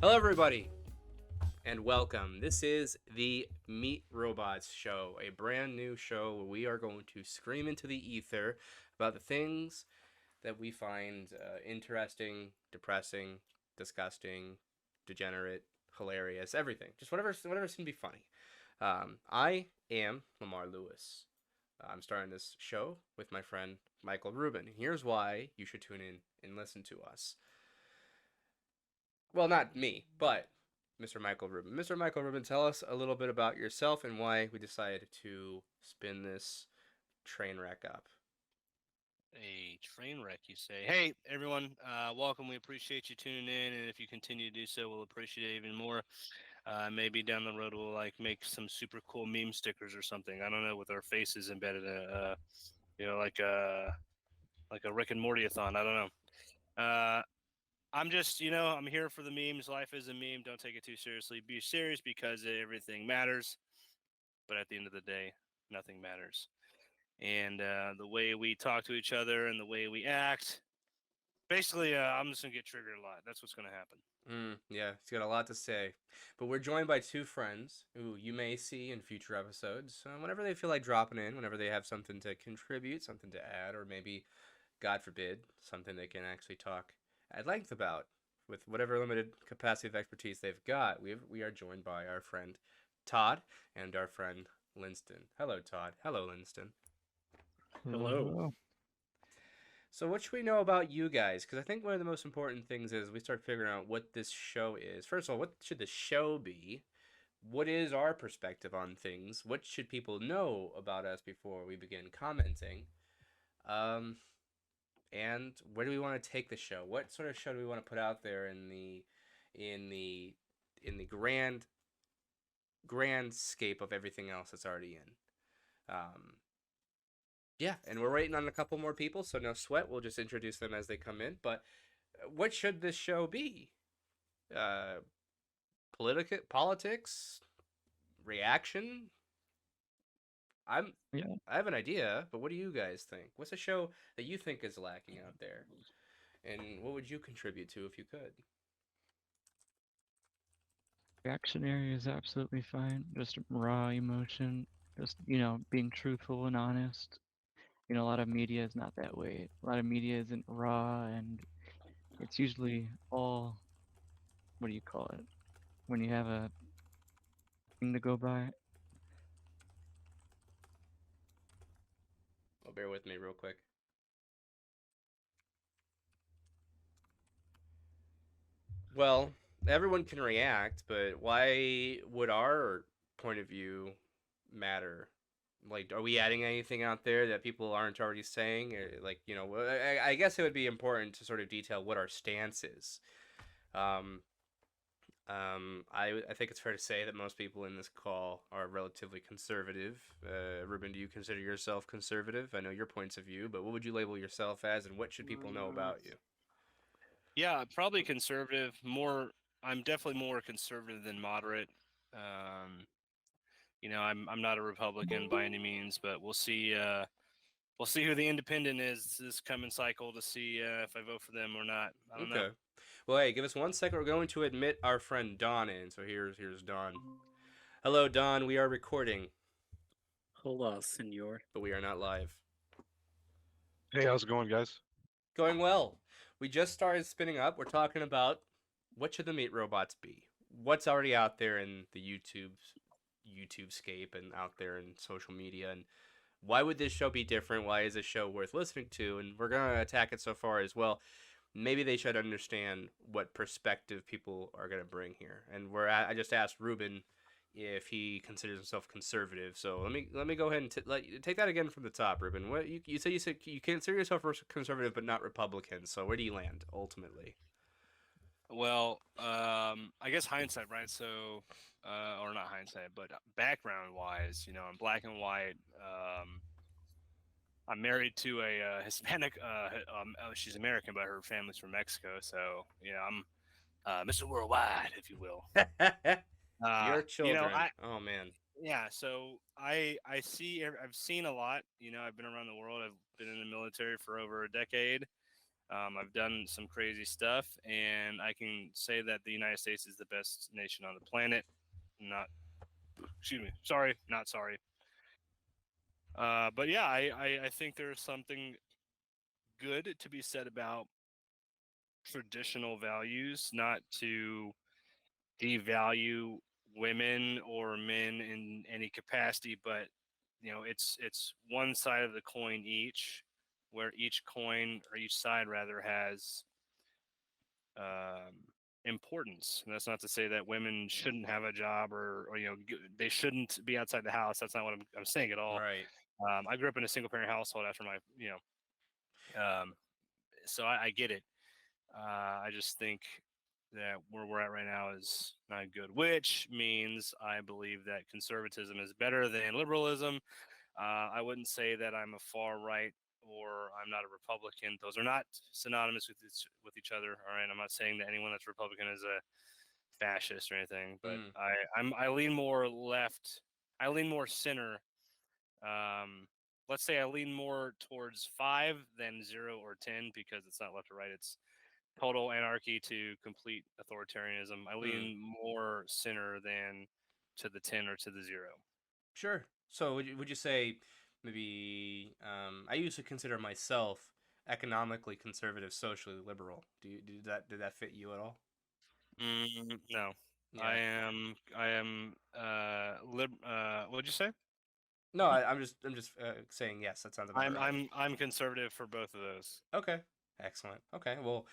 Hello, everybody, and welcome. This is the Meet Robots Show, a brand new show where we are going to scream into the ether about the things that we find interesting, depressing, disgusting, degenerate, hilarious, everything. Just whatever seems to be funny. I am Lamar Lewis. I'm starting this show with my friend Michael Ruben. Here's why you should tune in and listen to us. Well, not me, but Mr. Michael Rubin. Mr. Michael Rubin, tell us a little bit about yourself and why we decided to spin this train wreck up. A train wreck, you say? Hey, everyone, welcome. We appreciate you tuning in, and if you continue to do so, we'll appreciate it even more. Maybe down the road, we'll make some super cool meme stickers or something. I don't know, with our faces embedded, you know, like a Rick and Morty-a-thon. I don't know. I'm just, I'm here for the memes. Life is a meme. Don't take it too seriously. Be serious because everything matters. But at the end of the day, nothing matters. And the way we talk to each other and the way we act. Basically, I'm just gonna get triggered a lot. That's what's gonna happen. Yeah, he's got a lot to say. But we're joined by two friends who you may see in future episodes whenever they feel like dropping in, whenever they have something to contribute, something to add, or maybe, God forbid, something they can actually talk at length about with whatever limited capacity of expertise they've got. We are joined by our friend Todd and our friend Linston. Hello, Todd. Hello, Linston. Hello, Hello. hello. So, what should we know about you guys? Because I think one of the most important things is we start figuring out what this show is. First of all, what should the show be? What is our perspective on things? What should people know about us before we begin commenting? Um, and where do we want to take the show? What sort of show do we want to put out there in the in the grand scape of everything else that's already in? Yeah, and we're waiting on a couple more people, so no sweat. We'll just introduce them as they come in. But what should this show be? Uh, politics, reaction. I'm, Yeah, I have an idea, but what do you guys think? What's a show that you think is lacking out there, and what would you contribute to if you could? reactionary is absolutely fine. Just raw emotion, just being truthful and honest. A lot of media is not that way. A lot of media isn't raw, and it's usually all, what do you call it? When you have a thing to go by. Well, bear with me real quick. Well, everyone can react, but why would our point of view matter? Like, are we adding anything out there that people aren't already saying? Like, I guess it would be important to sort of detail what our stance is. Um, I think it's fair to say that most people in this call are relatively conservative. Ruben, do you consider yourself conservative? I know your points of view, but what would you label yourself as, and what should people know about you? Yeah, probably conservative. More, I'm definitely more conservative than moderate. Um, I'm not a Republican by any means, but we'll see who the independent is this coming cycle to see if I vote for them or not. I don't know. Okay. Well, hey, give us 1 second. We're going to admit our friend Don in. So here's Don. Hello, Don. We are recording, Hola, senor. but we are not live. Hey, how's it going, guys? Going well. We just started spinning up. We're talking about what should the meat robots be? What's already out there in the YouTube scape and out there in social media, and why would this show be different? Why is this show worth listening to? And we're gonna attack it so far as well. Maybe they should understand what perspective people are gonna bring here. And I just asked Ruben if he considers himself conservative. So let me go ahead and take that again from the top, Ruben. What you said you consider yourself conservative but not Republican. So where do you land ultimately? Well, I guess hindsight, right? So, or not hindsight, but background wise, I'm black and white. I'm married to a Hispanic. She's American, but her family's from Mexico. So, I'm Mr. Worldwide, if you will. Your children. I Oh man. yeah. So I see. I've seen a lot. I've been around the world. I've been in the military for over a decade. I've done some crazy stuff, and I can say that the United States is the best nation on the planet. Not, excuse me, sorry, not sorry. But yeah, I think there's something good to be said about traditional values, not to devalue women or men in any capacity, but it's one side of the coin each, where each coin or each side rather has um, importance. And that's not to say that women shouldn't have a job or they shouldn't be outside the house. That's not what I'm saying at all. Right. I grew up in a single parent household after my um, so I get it. I just think that where we're at right now is not good, which means I believe that conservatism is better than liberalism. I wouldn't say that I'm a far right or I'm not a Republican. Those are not synonymous with each other. All right, I'm not saying that anyone that's Republican is a fascist or anything, but Mm. I lean more left. I lean more center. Um, let's say I lean more towards 5 than 0 or 10 because it's not left or right. It's total anarchy to complete authoritarianism. I Mm. lean more center than to the 10 or to the 0. Sure. So would you say maybe I used to consider myself economically conservative, socially liberal. Did that fit you at all? No, I Yeah. am. I am. What'd you say? No, I'm just saying yes. That sounds about I'm. right. I'm. I'm conservative for both of those. Okay. Excellent. Okay. Well,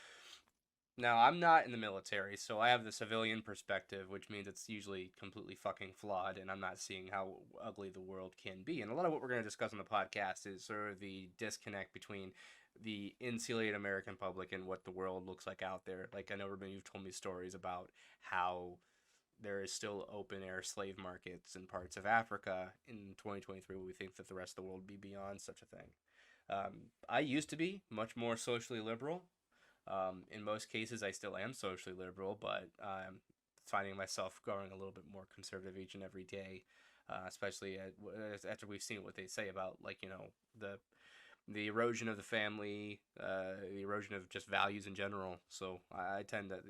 now I'm not in the military, so I have the civilian perspective, which means it's usually completely fucking flawed, and I'm not seeing how ugly the world can be. And a lot of what we're going to discuss on the podcast is sort of the disconnect between the insulated American public and what the world looks like out there. Like I know, Ruben, you've told me stories about how there is still open air slave markets in parts of Africa in 2023 where we think that the rest of the world would be beyond such a thing. I used to be much more socially liberal. In most cases, I still am socially liberal, but I'm finding myself growing a little bit more conservative each and every day, especially after we've seen what they say about, like, the erosion of the family, the erosion of just values in general. So I tend to,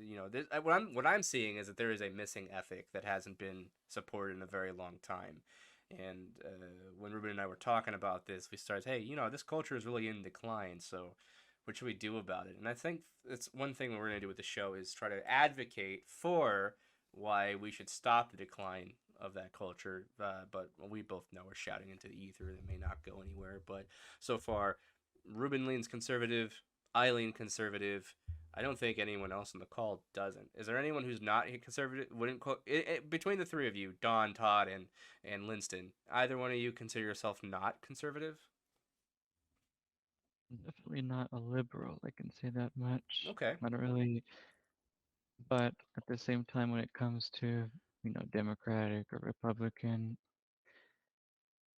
what I'm seeing is that there is a missing ethic that hasn't been supported in a very long time. And when Ruben and I were talking about this, we started, hey, this culture is really in decline. So what should we do about it? And I think it's one thing we're going to do with the show is try to advocate for why we should stop the decline of that culture. But we both know we're shouting into the ether that may not go anywhere. But so far, Ruben leans conservative. I lean conservative. I don't think anyone else in the call doesn't. Is there anyone who's not conservative? Wouldn't between the three of you, Don, Todd, and Linston, either one of you consider yourself not conservative? I'm definitely not a liberal, I can say that much. Okay, I don't really, but at the same time, when it comes to, Democratic or Republican,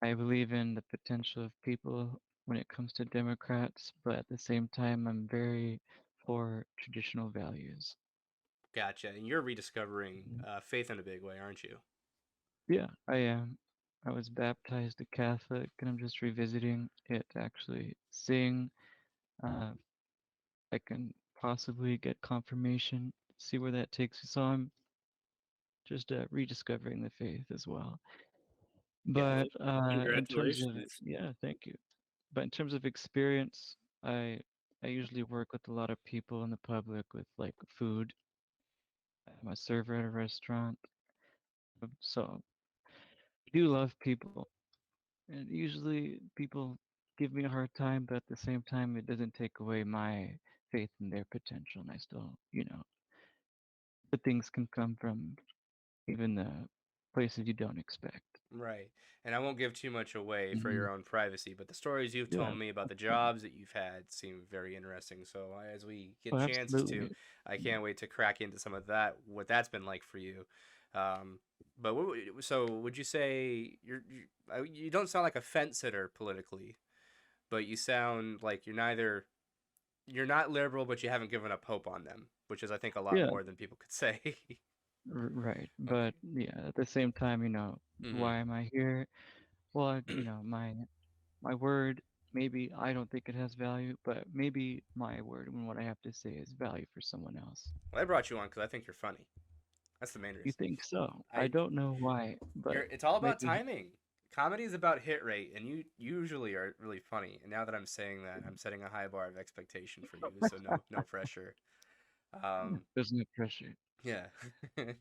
I believe in the potential of people when it comes to Democrats, but at the same time, I'm very for traditional values. gotcha. And you're rediscovering Mhm. faith in a big way, aren't you? Yeah, I am. I was baptized a Catholic, and I'm just revisiting it actually. Seeing I can possibly get confirmation, see where that takes me. So I'm just rediscovering the faith as well. Yeah. But in terms of, Congratulations. yeah, thank you. But in terms of experience, I usually work with a lot of people in the public with like food. I'm a server at a restaurant, so I do love people, and usually people give me a hard time, but at the same time, it doesn't take away my faith in their potential, and I still, good things can come from even the places you don't expect. Right. And I won't give too much away for Hmm. your own privacy, but the stories you've Yeah, told me about that's the fine. jobs that you've had seem very interesting. So as we get Oh, chances to, absolutely. I Yeah. can't wait to crack into some of that, what that's been like for you. But so would you say you don't sound like a fence sitter politically, but you sound like you're not liberal, but you haven't given up hope on them, which is I think a lot Yeah, more than people could say. right. Okay. But yeah, at the same time, Mm-hmm. why am I here? Well, my word, maybe I don't think it has value, but maybe my word and what I have to say is value for someone else. Well, I brought you on because I think you're funny. That's the main You reason. think so? I I don't know why, but It's all about maybe timing. Comedy is about hit rate, and you usually are really funny. And now that I'm saying that, I'm setting a high bar of expectation for you. So no pressure. there's no pressure. Yeah. You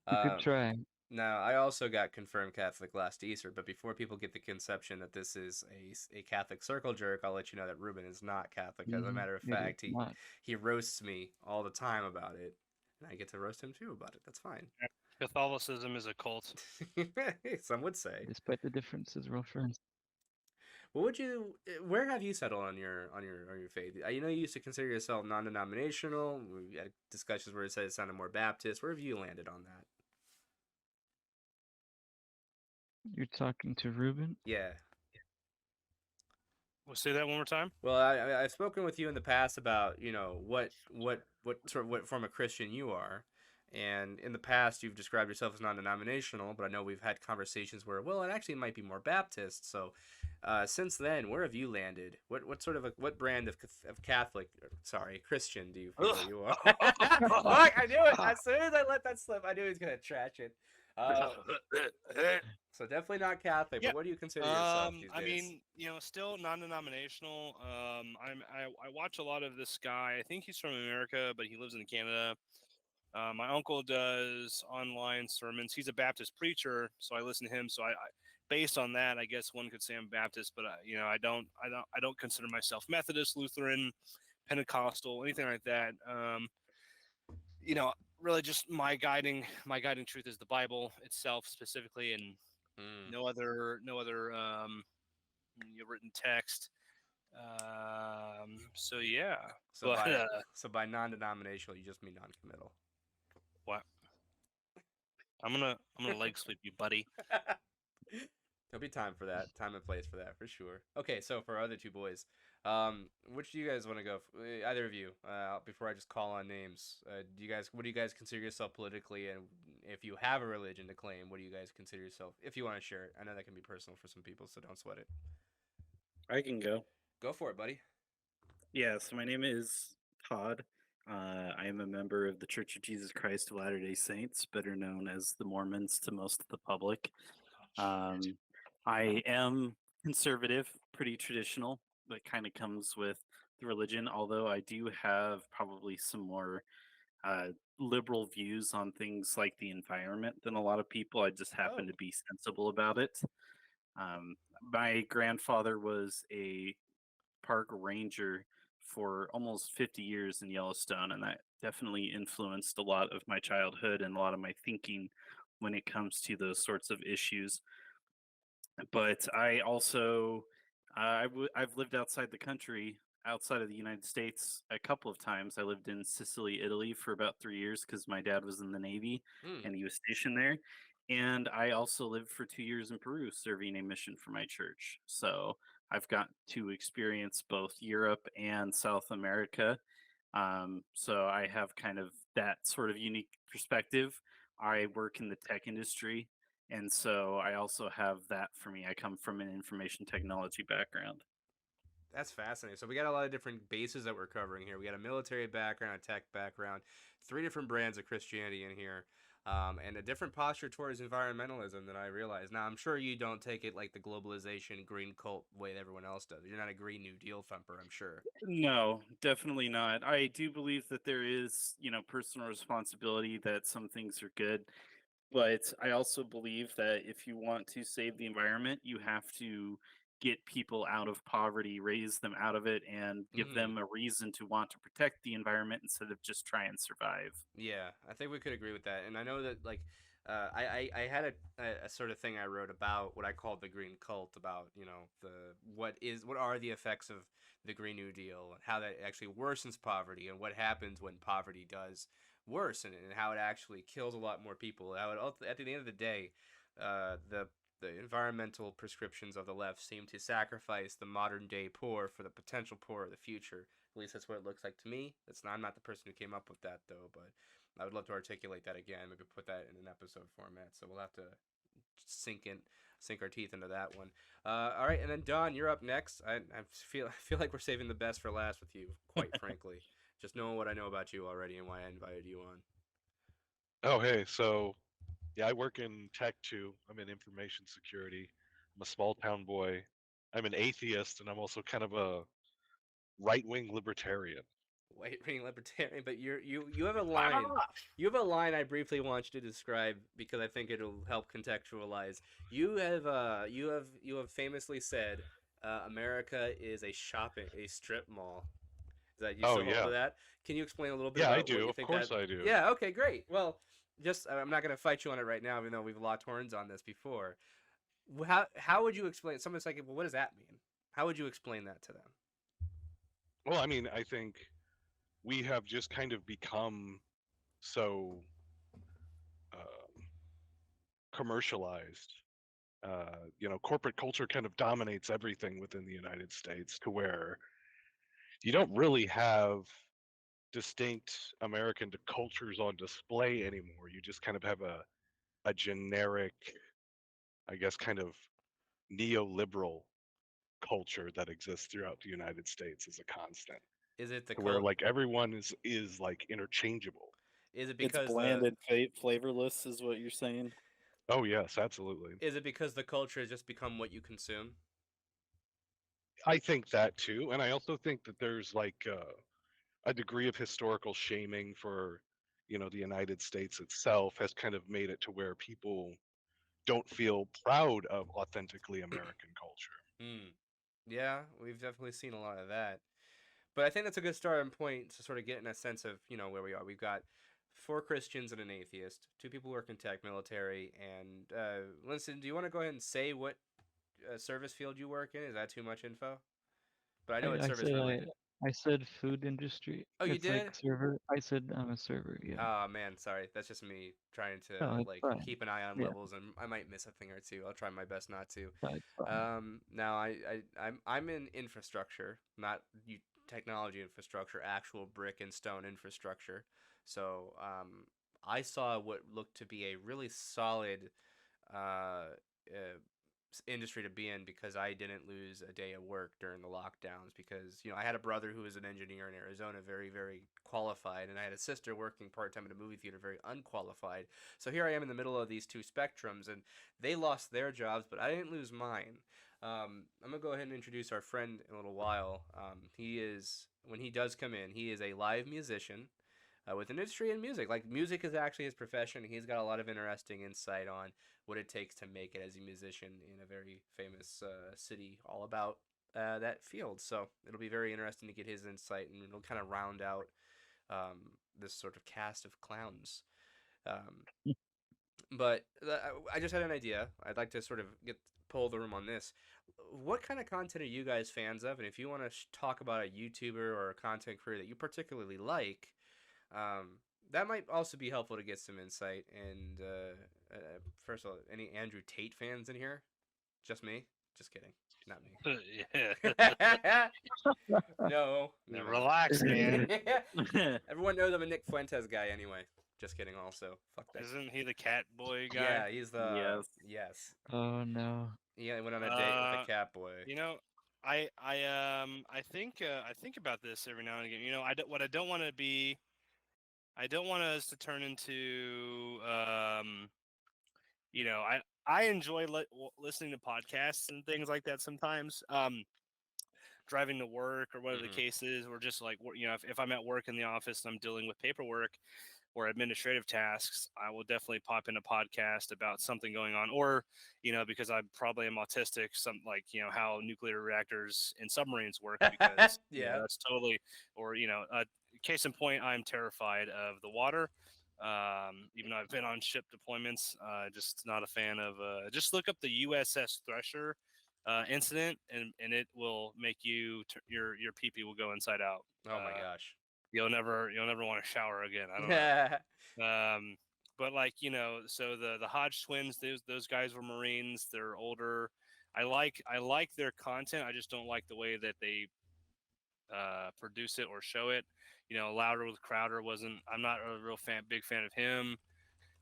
could um, try. Now I also got confirmed Catholic last Easter, but before people get the conception that this is a Catholic circle jerk, I'll let you know that Ruben is not Catholic. As a matter of It is fact, not. he roasts me all the time about it, and I get to roast him too about it. That's fine. Catholicism is a cult. Some would say. Despite the differences, we're all friends. What would you? Where have you settled on your faith? You know, you used to consider yourself non-denominational. We had discussions where it said it sounded more Baptist. Where have you landed on that? You're talking to Ruben? Yeah. We'll say that one more time. Well, I've spoken with you in the past about what form of Christian you are, and in the past you've described yourself as non-denominational, but I know we've had conversations where it actually might be more Baptist. So, since then, where have you landed? What sort of what brand of Catholic, sorry, Christian do you feel you are? Fuck, I knew it. As soon as I let that slip, I knew he was gonna trash it. So definitely not Catholic, Yeah. but what do you consider yourself these I days? mean, still non-denominational. I watch a lot of this guy. I think he's from America, but he lives in Canada. My uncle does online sermons. He's a Baptist preacher, so I listen to him. So based on that, I guess one could say I'm Baptist, but I don't consider myself Methodist, Lutheran, Pentecostal, anything like that. Really just my guiding truth is the Bible itself specifically, and Mm. no other written text. So yeah, So but by non-denominational, you just mean non-committal. what? I'm gonna leg sweep you, buddy. There'll be time for that, time and place for that for sure. Okay, so for our other two boys, which do you guys want to go? Either of you, before I just call on names, what do you guys consider yourself politically, and if you have a religion to claim, what do you guys consider yourself? If you want to share it, I know that can be personal for some people, so don't sweat it. I can go. Go for it, buddy. Yeah, so my name is Todd. I am a member of the Church of Jesus Christ of Latter-day Saints, better known as the Mormons to most of the public. I am conservative, pretty traditional. That kind of comes with the religion, although I do have probably some more uh, liberal views on things like the environment than a lot of people. I just happen to be sensible about it. Um, my grandfather was a park ranger for almost 50 years in Yellowstone, and that definitely influenced a lot of my childhood and a lot of my thinking when it comes to those sorts of issues. But I also I've lived outside the country, outside of the United States, a couple of times. I lived in Sicily, Italy, for about 3 years because my dad was in the Navy Hmm. and he was stationed there. And I also lived for 2 years in Peru, serving a mission for my church. So I've got to experience both Europe and South America. So I have kind of that sort of unique perspective. I work in the tech industry, and so I also have that for me. I come from an information technology background. That's fascinating. So we got a lot of different bases that we're covering here. We got a military background, a tech background, three different brands of Christianity in here, and a different posture towards environmentalism than I realized. Now I'm sure you don't take it like the globalization green cult way that everyone else does. You're not a Green New Deal thumper, I'm sure. No, definitely not. I do believe that there is, personal responsibility, that some things are good. But I also believe that if you want to save the environment, you have to get people out of poverty, raise them out of it, and give Mm. them a reason to want to protect the environment instead of just try and survive. Yeah, I think we could agree with that. And I know that I had a sort of thing I wrote about what I called the green cult, about what are the effects of the Green New Deal and how that actually worsens poverty, and what happens when poverty does worsen, and how it actually kills a lot more people. How at the end of the day, the environmental prescriptions of the left seem to sacrifice the modern day poor for the potential poor of the future. At least that's what it looks like to me. I'm not the person who came up with that though, but I would love to articulate that again. Maybe put that in an episode format. So we'll have to sink in. sink our teeth into that one. All right, and then Don, you're up next. I feel like we're saving the best for last with you, quite frankly. Just knowing what I know about you already and why I invited you on. Oh, hey. So, yeah, I work in tech too. I'm in information security. I'm a small town boy. I'm an atheist, and I'm also kind of a right-wing libertarian. White ring libertarian, but you have a line. You have a line I briefly want you to describe because I think it'll help contextualize. You have famously said, America is a strip mall. Is that you Oh, still hold to yeah. that? Can you explain a little bit Yeah, I about what do. you Of think that? course I do. Yeah. Okay. Great. Well, just I'm not gonna fight you on it right now, even though we've locked horns on this before. How would you explain? Someone's like, well, what does that mean? How would you explain that to them? Well, I mean, I think we have just kind of become so um, commercialized. Corporate culture kind of dominates everything within the United States to where you don't really have distinct American cultures on display anymore. You just kind of have a generic, I guess, kind of neoliberal culture that exists throughout the United States as a constant, Is it the to where cult? like everyone is like interchangeable. Is it It's because bland and flavorless, is what you're saying. Oh yes, absolutely. the culture has just become what you consume? I think that too, and I also think that there's like a degree of historical shaming for, the United States itself has kind of made it to where people don't feel proud of authentically American culture. Hmm. Yeah, we've definitely seen a lot of that. But I think that's a good starting point to sort of get in a sense of, where we are. We've got four Christians and an atheist, two people who work in tech, military, and listen, do you want to go ahead and say what service field you work in? Is that too much info? But I know it's I service said related. I said food industry. Oh, you It's like did? server. I said I'm a server. Yeah. Oh man, sorry. That's just me trying to No, it's like fine. keep an eye on Yeah, levels, and I might miss a thing or two. I'll try my best not to. no, it's fine. Now I'm in infrastructure, not technology infrastructure, actual brick and stone infrastructure. So I saw what looked to be a really solid uh, industry to be in because I didn't lose a day of work during the lockdowns because I had a brother who was an engineer in Arizona, very very qualified, and I had a sister working part time at a movie theater, very unqualified. So here I am in the middle of these two spectrums, and they lost their jobs, but I didn't lose mine. I'm gonna go ahead and introduce our friend in a little while. He is when he does come in, he is a live musician. With an industry in music. Like, music is actually his profession. He's got a lot of interesting insight on what it takes to make it as a musician in a very famous city all about that field. So it'll be very interesting to get his insight, and it'll kind of round out this sort of cast of clowns. Um, but I just had an idea. I'd like to sort of pull the room on this. What kind of content are you guys fans of? And if you want to talk about a YouTuber or a content creator that you particularly like, um, that might also be helpful to get some insight. And first of all, any Andrew Tate fans in here? Just me? Just kidding. Not Yeah. me. No, never Relax, man. mind. Everyone knows I'm a Nick Fuentes guy anyway. Just kidding. Also, fuck that. Isn't he the cat boy guy? Yeah, he's the Yes. yes. Oh no. He went on a date with a cat boy. You know, I think about this every now and again. What I don't want to be. I don't want us to turn into. I enjoy listening to podcasts and things like that sometimes. Driving to work or whatever the Mhm. case is, or just like if I'm at work in the office and I'm dealing with paperwork or administrative tasks, I will definitely pop in a podcast about something going on, or because I probably am autistic, some like how nuclear reactors and submarines work, because Yeah. that's totally, or case in point, I'm terrified of the water. Even though I've been on ship deployments, just not a fan of. Just look up the USS Thresher incident, and it will make your pee pee will go inside out. Oh my gosh. You'll never want to shower again. I don't know. Yeah. But like so the Hodge twins, those guys were Marines. They're older. I like their content. I just don't like the way that they produce it or show it. Louder with Crowder wasn't. I'm not a big fan of him.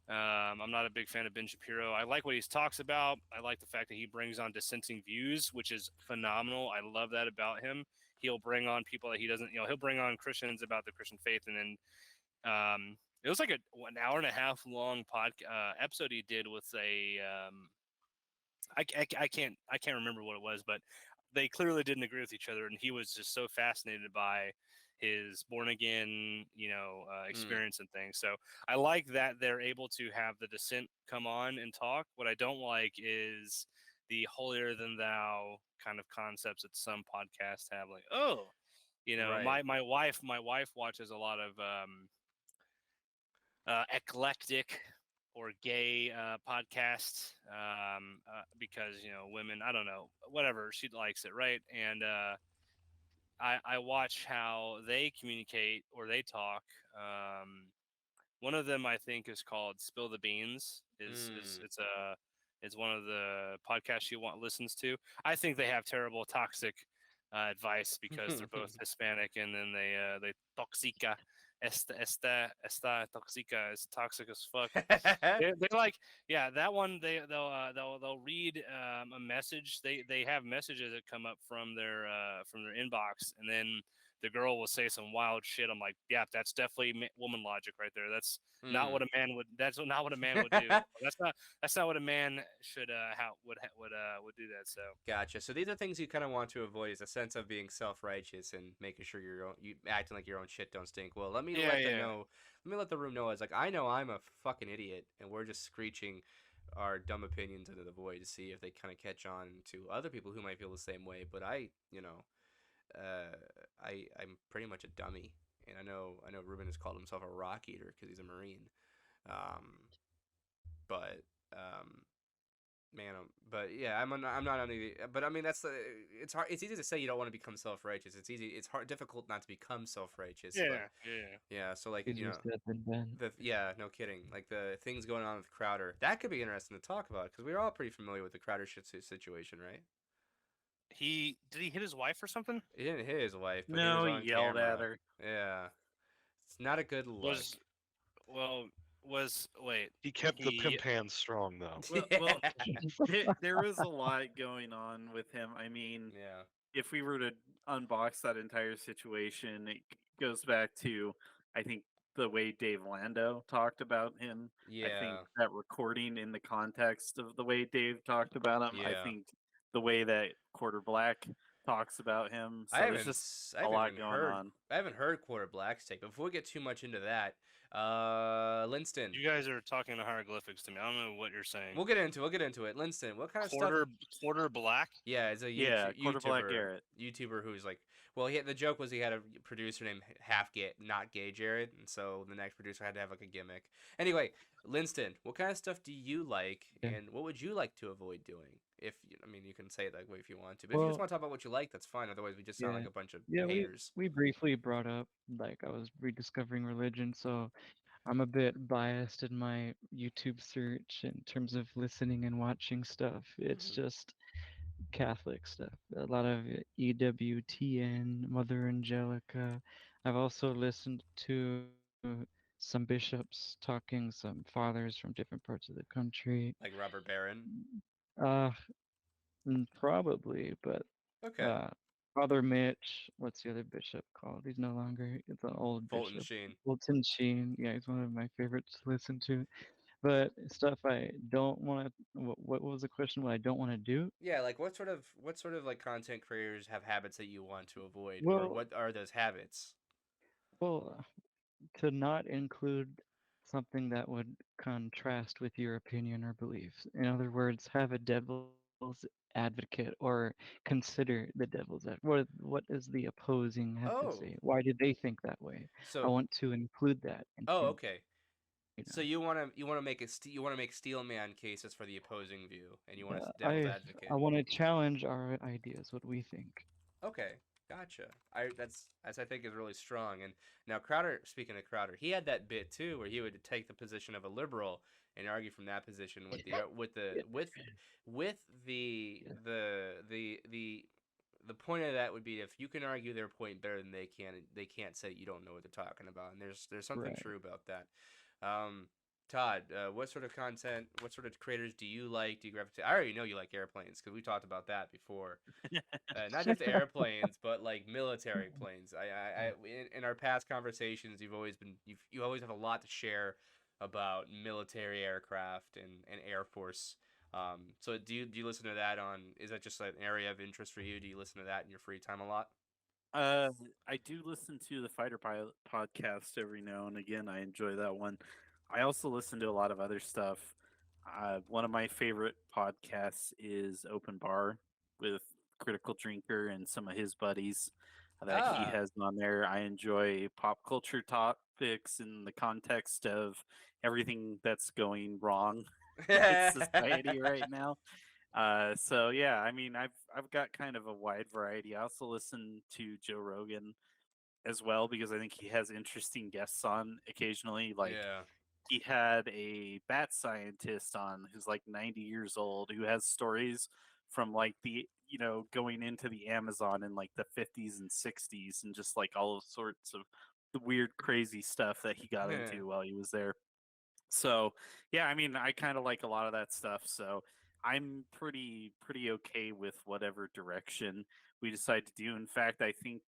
I'm not a big fan of Ben Shapiro. I like what he talks about. I like the fact that he brings on dissenting views, which is phenomenal. I love that about him. He'll bring on people that he doesn't, he'll bring on Christians about the Christian faith, and then it was like an hour and a half long episode he did with I can't remember what it was, but they clearly didn't agree with each other, and he was just so fascinated by his born again, experience and things. So I like that they're able to have the dissent come on and talk. What I don't like is the holier than thou kind of concepts that some podcasts have. Like, oh, Right. my wife watches a lot of eclectic or gay podcasts because women, I don't know, whatever, she likes it, right? And I watch how they communicate or they talk. One of them I think is called Spill the Beans. Is Mm. it's one of the podcasts she listens to. I think they have terrible toxic advice because they're both Hispanic, and then they toxica esta toxica is toxic as fuck. They're like, yeah, that one. They'll read a message. They have messages that come up from their inbox, and then the girl will say some wild shit. I'm like, yeah, that's definitely woman logic right there. That's not what a man would. That's not what a man would do. That's not what a man should would do that. So Gotcha. So these are things you kind of want to avoid, is a sense of being self-righteous and making sure you acting like your own shit don't stink. Well, let me yeah, let them yeah. know. Let me let the room know. It's like, I know I'm a fucking idiot, and we're just screeching our dumb opinions into the void to see if they kind of catch on to other people who might feel the same way. But uh, I'm pretty much a dummy, and I know Ruben has called himself a rock eater because he's a Marine. Um, but Man, but yeah, I'm not on the. But I mean, it's hard. It's easy to say you don't want to become self righteous. It's easy. It's hard, difficult not to become self righteous. But Yeah. yeah, so like Easier said than done. yeah, no kidding. Like the things going on with Crowder, that could be interesting to talk about because we're all pretty familiar with the Crowder situation, right? Did he hit his wife or something? He didn't hit his wife, but he was No, he on yelled at camera. her. Yeah, it's not a good look. Was well was wait He kept the he pimp hands strong, though. Well, Yeah, there was a lot going on with him. I mean, yeah, if we were to unbox that entire situation, it goes back to, I think, the way Dave Lando talked about him. I think yeah, that recording in the context of the way Dave talked about him. I yeah. think the way that Quarter Black talks about him. I So there's haven't just s- I a haven't lot even going heard on. I haven't heard Quarter Black's take. Before we get too much into that, Linston, You guys are talking the hieroglyphics to me. I don't know what you're saying. we'll get into it. Linston, what kind of stuff? Quarter black. Yeah, it's a Yeah, Quarter Black YouTuber. Garrett. YouTuber who's like, well, the joke was he had a producer named Half Gay, not Gay Jared, and so the next producer had to have like a gimmick. Anyway, Linston, what kind of stuff do you like, Yeah. and what would you like to avoid doing? I mean, you can say it that way if you want to, but if you just Well, want to talk about what you like, that's fine. Otherwise, we just sound yeah, like a bunch of yeah. We haters. we briefly brought up like I was rediscovering religion, so I'm a bit biased in my YouTube search in terms of listening and watching stuff. It's Mhm. just Catholic stuff. A lot of EWTN, Mother Angelica. I've also listened to some bishops talking, some fathers from different parts of the country. Like Robert Barron. Uh, Probably, but Okay. uh, Father Mitch, what's the other bishop called? He's no longer. It's an old Fulton bishop. Sheen. Fulton Sheen. Yeah, he's one of my favorites to listen to. But stuff I don't want to. What was the question? What I don't want to do? Yeah, like what sort of like content creators have habits that you want to avoid, or Well, what are those habits? well, to not include something that would contrast with your opinion or beliefs. In other words, have a devil's advocate or consider the devil's advocate. What does the opposing have to say? Oh, Why did they think that way? I so want to include that oh, into, okay. you So you want to make you want to make steel man cases for the opposing view, and you want to devil's I advocate. want to challenge our ideas, what we think. Okay, gotcha. I think is really strong. And now Crowder, speaking of Crowder, he had that bit too, where he would take the position of a liberal and argue from that position Yeah, with yeah, the point of that would be if you can argue their point better than they can't say you don't know what they're talking about. And there's something right. true about that. Um, Todd, what sort of content, what sort of creators do you like? Do you gravitate? I already know you like airplanes because we talked about that before. Not just airplanes, but like military planes. In our past conversations, you always have a lot to share about military aircraft and Air Force. So do you listen to that on? Is that just an area of interest for you? Do you listen to that in your free time a lot? Uh, I do listen to the Fighter Pilot podcast every now and again. I enjoy that one. I also listen to a lot of other stuff. One of my favorite podcasts is Open Bar with Critical Drinker and some of his buddies that he Ah, has on there. I enjoy pop culture topics in the context of everything that's going wrong with society right now. So yeah, I mean, I've got kind of a wide variety. I also listen to Joe Rogan as well because I think he has interesting guests on occasionally. Like yeah. he had a bat scientist on who's like 90 years old who has stories from like the going into the Amazon in like the 50s and 60s and just like all sorts of the weird crazy stuff that he got into while he was there. So, yeah, I mean, I kind of like a lot of that stuff. So, I'm pretty okay with whatever direction we decide to do. In fact, I think,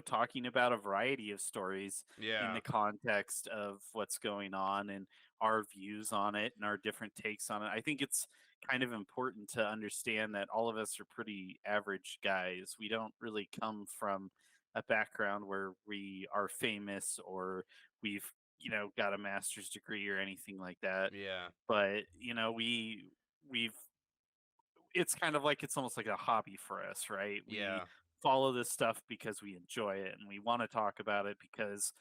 talking about a variety of stories in Yeah, the context of what's going on and our views on it and our different takes on it, I think it's kind of important to understand that all of us are pretty average guys. We don't really come from a background where we are famous or we've got a master's degree or anything like that. yeah, But we've it's kind of like it's almost like a hobby for us, right? We yeah. follow this stuff because we enjoy it and we want to talk about it because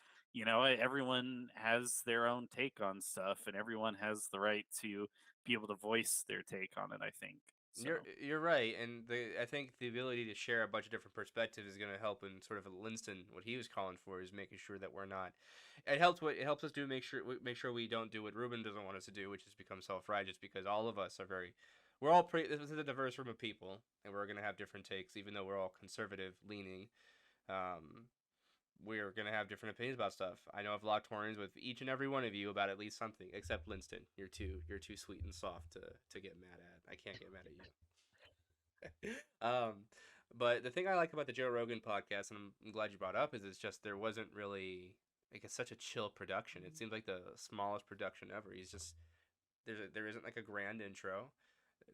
everyone has their own take on stuff and everyone has the right to be able to voice their take on it, I think. So, You're right, and I think the ability to share a bunch of different perspectives is going to help in sort of Linston. What he was calling for is making sure that we're not. It helps us do make sure we don't do what Ruben doesn't want us to do, which is become self righteous. Because all of us are very, we're all pretty. This is a diverse room of people, and we're going to have different takes, even though we're all conservative leaning. Um, we're gonna have different opinions about stuff. I know I've locked horns with each and every one of you about at least something, except Linston. You're too sweet and soft to get mad at. I can't get mad at you. But the thing I like about the Joe Rogan podcast, and I'm glad you brought up, is it's just there wasn't really like it's such a chill production. It seems like the smallest production ever. He's just there isn't like a grand intro.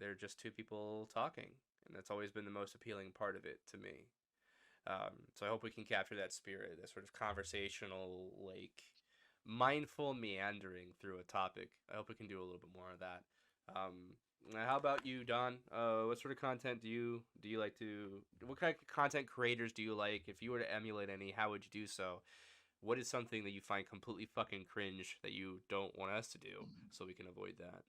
They're just two people talking, and that's always been the most appealing part of it to me. So I hope we can capture that spirit, that sort of conversational, like mindful meandering through a topic. I hope we can do a little bit more of that. How about you, Don? What sort of content do you like to? What kind of content creators do you like? If you were to emulate any, how would you do so? What is something that you find completely fucking cringe that you don't want us to do, so we can avoid that?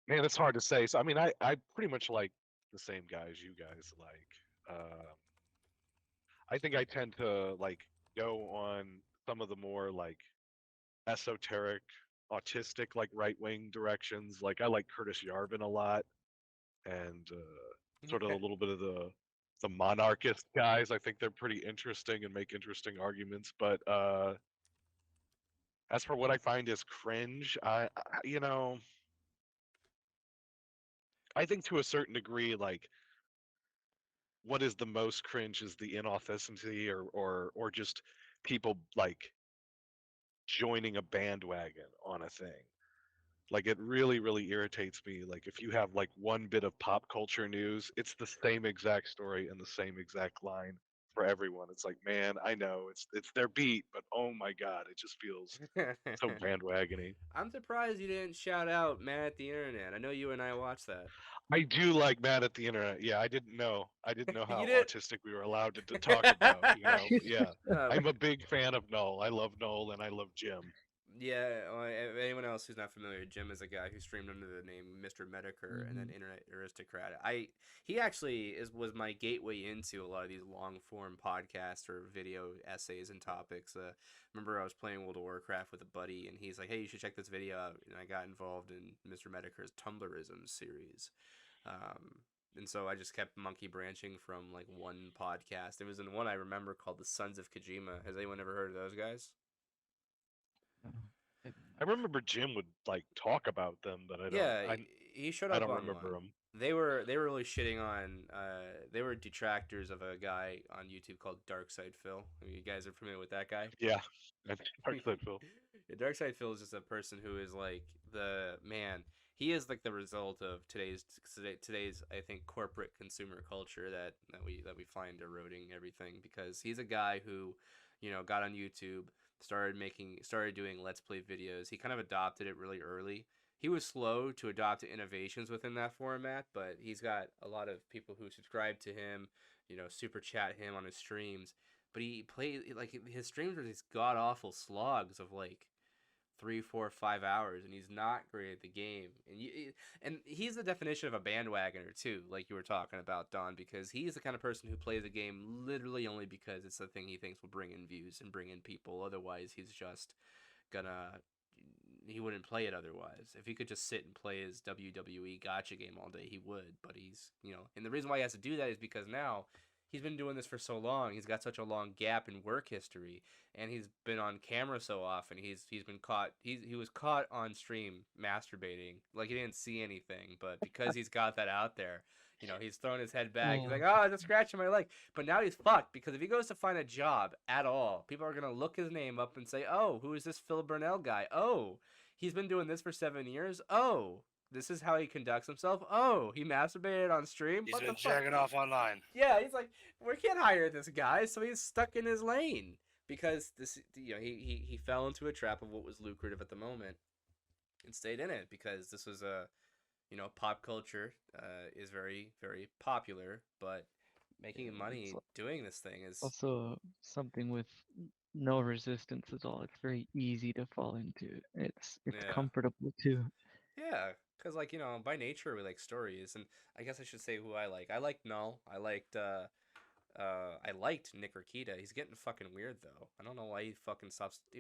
Man, it's hard to say. So I mean, I pretty much like the same guys you guys like. I think I tend to like go on some of the more like esoteric, autistic, like right wing directions. Like I like Curtis Yarvin a lot, and sort of a little bit of the monarchist guys. I think they're pretty interesting and make interesting arguments. But as for what I find is cringe, I think to a certain degree, like what is the most cringe is the inauthenticity or just people like joining a bandwagon on a thing. Like it really, really irritates me. Like if you have like one bit of pop culture news, it's the same exact story and the same exact line for everyone. It's like, man, I know it's their beat, but oh my god, it just feels so bandwagony. I'm surprised you didn't shout out "Man at the Internet." I know you and I watched that. I do like Mad at the Internet. Yeah, I didn't know. I didn't know You how did. autistic we were allowed to talk about, but yeah. Uh, I'm a big fan of Noel. I love Noel and I love Jim. yeah, well, anyone else who's not familiar, Jim is a guy who streamed under the name Mr. Medicare and then Hmm. Internet Aristocrat. He actually was my gateway into a lot of these long form podcasts or video essays and topics. Remember I was playing World of Warcraft with a buddy and he's like, "Hey, you should check this video out." And I got involved in Mr. Medicare's Tumblrism series. Um, and so I just kept monkey branching from like one podcast. It was in one I remember called The Sons of Kojima. Has anyone ever heard of those guys? I remember Jim would like talk about them, but Yeah, he showed I up don't on remember one. them. They were really shitting on. They were detractors of a guy on YouTube called Darkside Phil. You guys are familiar with that guy? Yeah, that's Dark Side Phil. Yeah, Darkside Phil is just a person who is like the man. He is like the result of today's I think corporate consumer culture that we find eroding everything, because he's a guy who, got on YouTube, started doing let's play videos. He kind of adopted it really early. He was slow to adopt innovations within that format, but he's got a lot of people who subscribe to him, super chat him on his streams. But he played like his streams were these god awful slogs of like 3, 4, 5 hours, and he's not great at the game. And he's the definition of a bandwagoner too, like you were talking about, Don, because he's the kind of person who plays a game literally only because it's the thing he thinks will bring in views and bring in people. Otherwise, he's just gonna he wouldn't play it otherwise. If he could just sit and play his WWE gotcha game all day, he would. But and the reason why he has to do that is because now he's been doing this for so long. He's got such a long gap in work history, and he's been on camera so often. He's been caught. He was caught on stream masturbating. Like, he didn't see anything, but because he's got that out there, he's throwing his head back. He's Oh, like, "Oh, it's a scratch on my leg." But now he's fucked, because if he goes to find a job at all, people are gonna look his name up and say, "Oh, who is this Phil Burnell guy? Oh, he's been doing this for 7 years. Oh, this is how he conducts himself. Oh, he masturbated on stream. He's What the been fuck?" jacking off online. Yeah, he's like, we can't hire this guy, so he's stuck in his lane because he fell into a trap of what was lucrative at the moment and stayed in it, because this was pop culture is very, very popular, but making it's money doing this thing is also something with no resistance at all. It's very easy to fall into. It's yeah. comfortable too. Yeah, because like by nature we like stories, and I guess I should say who I like. I liked Null. I liked Nick Rakita. He's getting fucking weird though. I don't know why he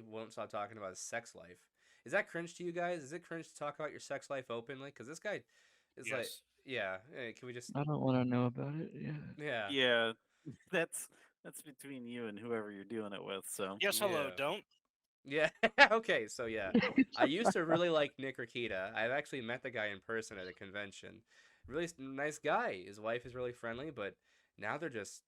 won't stop talking about his sex life. Is that cringe to you guys? Is it cringe to talk about your sex life openly? Because this guy is like, Yes. yeah. Can we just, I don't want to know about it. Yeah. yeah, Yeah, that's that's between you and whoever you're doing it with. So Yes, hello, yeah. don't. Yeah. Okay, so yeah. I used to really like Nick Rakita. I've actually met the guy in person at a convention. Really nice guy. His wife is really friendly, but now they're just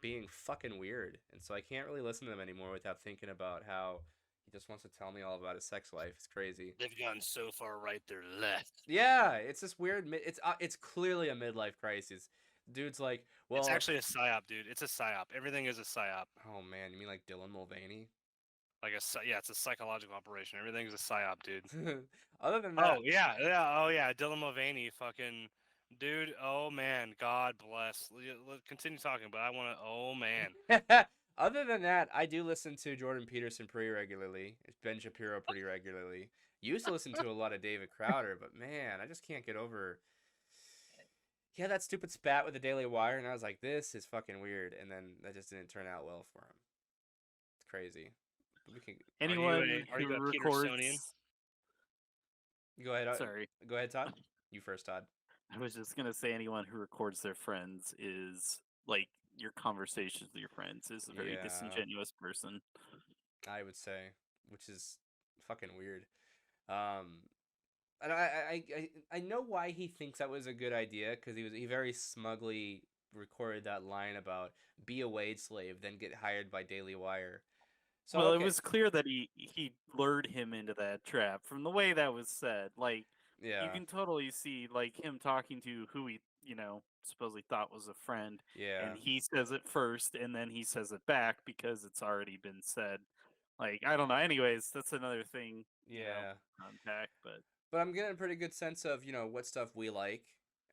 being fucking weird. And so I can't really listen to them anymore without thinking about how he just wants to tell me all about his sex life. It's crazy. They've gone so far right, they're left. Yeah, it's this weird it's clearly a midlife crisis. Dude's like, It's "Well, actually a psyop, dude. It's a psyop. Everything is a psyop. oh man, you mean like Dylan Mulvaney?" Like yeah, it's a psychological operation. Everything's a psyop, dude. Other than Oh that, yeah, yeah, oh yeah. Dylan Mulvaney, fucking dude. Oh man, God bless. Continue talking, but I want to. Oh man. other than that, I do listen to Jordan Peterson pretty regularly. Ben Shapiro pretty regularly. Used to listen to a lot of David Crowder, but man, I just can't get over. He had that stupid spat with the Daily Wire, and I was like, this is fucking weird. And then that just didn't turn out well for him. It's crazy. But we can anyone Are who you a Petersonian? records, go ahead. sorry, Go ahead, Todd. You first, Todd. I was just gonna say anyone who records their friends is like your conversations with your friends is a very Yeah, disingenuous person. I would say, which is fucking weird. Um, and I know why he thinks that was a good idea, because he very smugly recorded that line about be a wage slave, then get hired by Daily Wire. So Well, it okay, was clear that he lured him into that trap from the way that was said. Like you yeah, can totally see like him talking to who he, supposedly thought was a friend, yeah, and he says it first and then he says it back because it's already been said. Like, I don't know. Anyways, that's another thing, yeah. to unpack, but But I'm getting a pretty good sense of what stuff we like.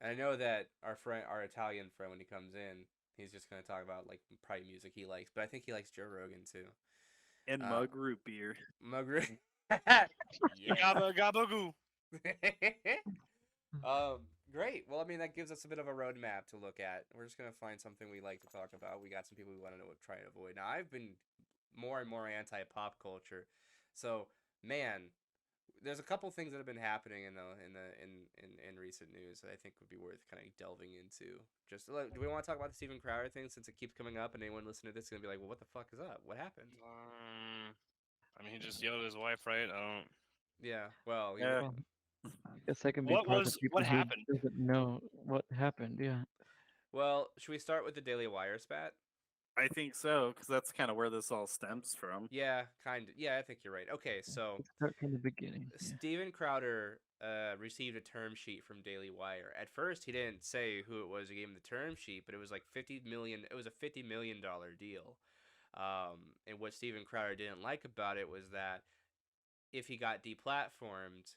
And I know that our Italian friend, when he comes in, he's just gonna talk about like probably music he likes. But I think he likes Joe Rogan too. and Uh, mug root beer. Mugger. Yeah. Gabba gabagoo. Great. Well, I mean, that gives us a bit of a roadmap to look at. We're just gonna find something we like to talk about. We got some people we want to try and avoid. Now, I've been more and more anti pop culture, so man, there's a couple things that have been happening in recent news that I think would be worth kind of delving into. Just do we want to talk about the Steven Crowder thing, since it keeps coming up and anyone listening to this is gonna be like, well, what the fuck is up? What happened? I mean, he just yelled at his wife, right? I don't. Yeah. Well, Yeah, Well, I guess I can be What part of the was? What people who happened? doesn't know what happened. Yeah. well, should we start with the Daily Wire spat? I think so, because that's kind of where this all stems from. Yeah, kind of. Yeah, I think you're right. Okay, so Let's start from the beginning. Yeah. Steven Crowder received a term sheet from Daily Wire. At first, he didn't say who it was who gave him the term sheet, but it was like 50 million. It was a $50 million deal. And what Steven Crowder didn't like about it was that if he got deplatformed,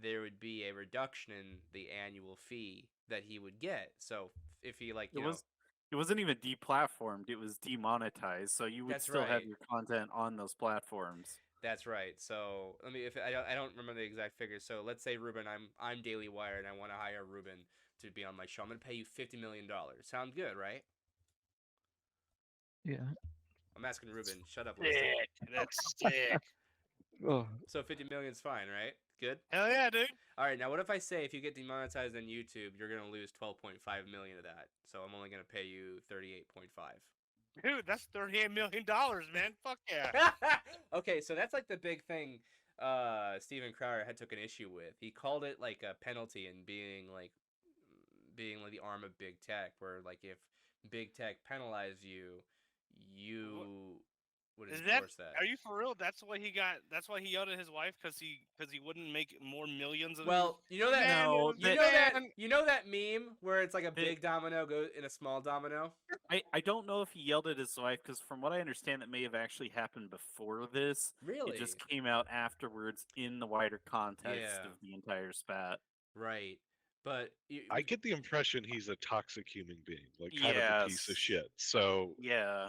there would be a reduction in the annual fee that he would get. So if he It was it wasn't even deplatformed, it was demonetized, so you would that's still have right. your content on those platforms. That's right. So let me if I don't remember the exact figures. So let's say Ruben, I'm Daily Wire and I want to hire Ruben to be on my show. I'm gonna pay you $50 million. Sound good, right? Yeah. I'm asking Ruben. Shut up, listen. Sick. That's sick. Oh, So 50 million's fine, right? Good. Hell yeah, dude. All right. Now what if I say if you get demonetized on YouTube, you're gonna lose 12.5 million of that. So I'm only gonna pay you 38.5. Dude, that's $38 million, man. Fuck yeah. Okay, so that's like the big thing Steven Crowder had took an issue with. He called it like a penalty and being like the arm of big tech where like if big tech penalized you, you would Is that? enforce that. Are you for real? That's why he got. That's why he yelled at his wife because he wouldn't make more millions of. Well, you know that Man, No, you that know that man. you know that meme where it's like a it, big domino goes in a small domino? I don't know if he yelled at his wife, because from what I understand, it may have actually happened before this. It Really? just came out afterwards in the wider context Yeah, of the entire spat. right. But I get the impression he's a toxic human being, like kind of a piece of Yes. shit. So Yeah.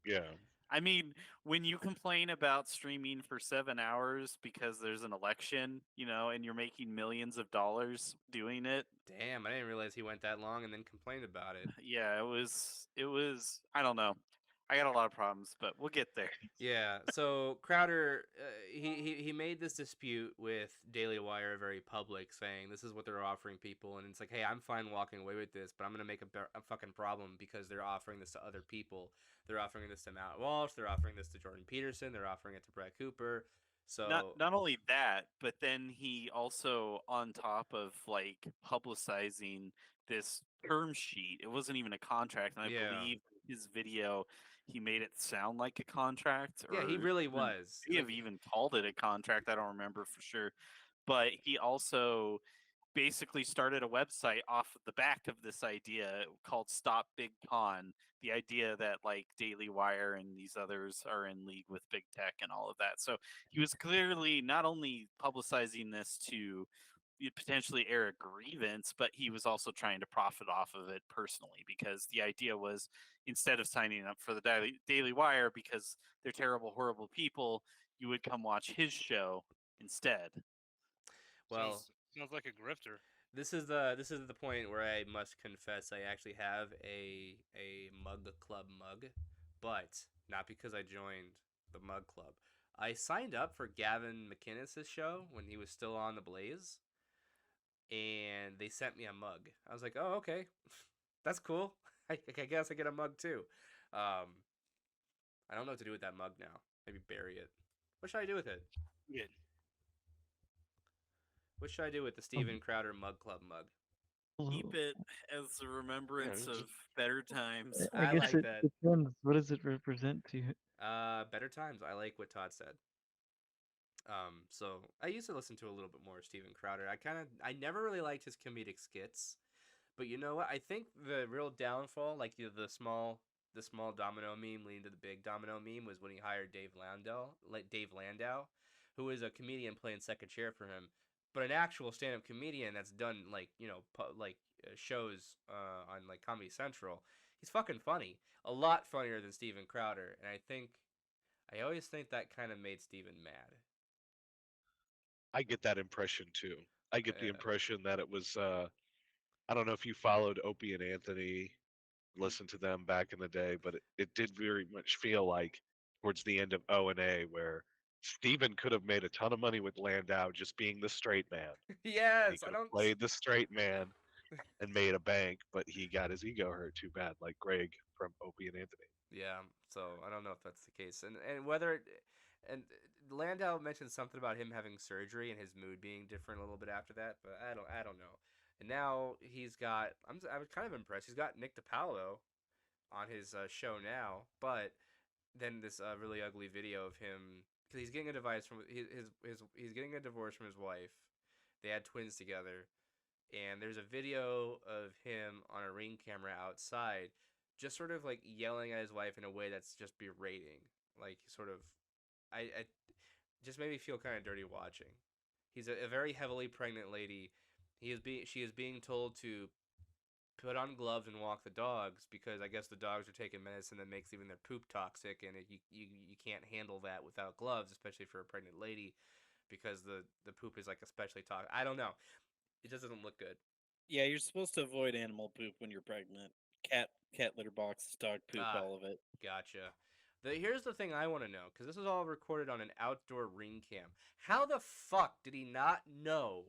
yeah, I mean, when you complain about streaming for 7 hours because there's an election, and you're making millions of dollars doing it, damn, I didn't realize he went that long and then complained about it. yeah, it was, I don't know. I got a lot of problems, but we'll get there. Yeah, so Crowder, he made this dispute with Daily Wire very public, saying this is what they're offering people, and it's like, hey, I'm fine walking away with this, but I'm gonna make a fucking problem because they're offering this to other people. They're offering this to Matt Walsh. They're offering this to Jordan Peterson. They're offering it to Brett Cooper. Not So not only that, but then he also, on top of like publicizing this term sheet, it wasn't even a contract, and I yeah, believe his video he made it sound like a contract, yeah, he or really even was may have like, even called it a contract. I don't remember for sure, but he also basically started a website off of the back of this idea called Stop Big Con. The idea that like Daily Wire and these others are in league with big tech and all of that. So he was clearly not only publicizing this to potentially air a grievance, but he was also trying to profit off of it personally, because the idea was, instead of signing up for the Daily Wire because they're terrible, horrible people, you would come watch his show instead. well, Sounds like a grifter. this is the point where I must confess I actually have a mug club mug, but not because I joined the mug club. I signed up for Gavin McInnes's show when he was still on the Blaze, and they sent me a mug. I was like, oh okay, that's cool. I guess I get a mug too. Um, I don't know what to do with that mug now. Maybe bury it. What should I do with it? Good. What should I do with the Steven Crowder Mug Club mug? Keep it as a remembrance of better times. I I guess like it that. depends. What does it represent to you? Better times. I like what Todd said. So I used to listen to a little bit more of Steven Crowder. I never really liked his comedic skits, but you know what? I think the real downfall, like the small domino meme leading to the big domino meme, was when he hired Dave Landau, who is a comedian playing second chair for him, but an actual stand-up comedian that's done like shows on like Comedy Central. He's fucking funny, a lot funnier than Steven Crowder, and I always think that kind of made Steven mad. I get that impression too. I get the Yeah. impression that it was. I don't know if you followed Opie and Anthony, listened to them back in the day, but it did very much feel like towards the end of O and A where Steven could have made a ton of money with Landau just being the straight man. He Yes, I could have don't. played the straight man and made a bank, but he got his ego hurt too bad, like Greg from Opie and Anthony. Yeah, so I don't know if that's the case, and whether it, and Landau mentioned something about him having surgery and his mood being different a little bit after that, but I don't know. And now he's got I was kind of impressed. He's got Nick DiPaolo on his show now, but then this really ugly video of him because he's getting a device from he's getting a divorce from his wife. They had twins together, and there's a video of him on a ring camera outside, just sort of like yelling at his wife in a way that's just berating, like sort of, I just made me feel kind of dirty watching. He's a very heavily pregnant lady. She is being told to put on gloves and walk the dogs because I guess the dogs are taking medicine that makes even their poop toxic, and you can't handle that without gloves, especially for a pregnant lady, because the poop is like especially toxic. I don't know. It just doesn't look good. Yeah, you're supposed to avoid animal poop when you're pregnant. Cat litter boxes, dog poop, Ah, all of it. gotcha. Here's the thing I want to know, because this was all recorded on an outdoor ring cam. How the fuck did he not know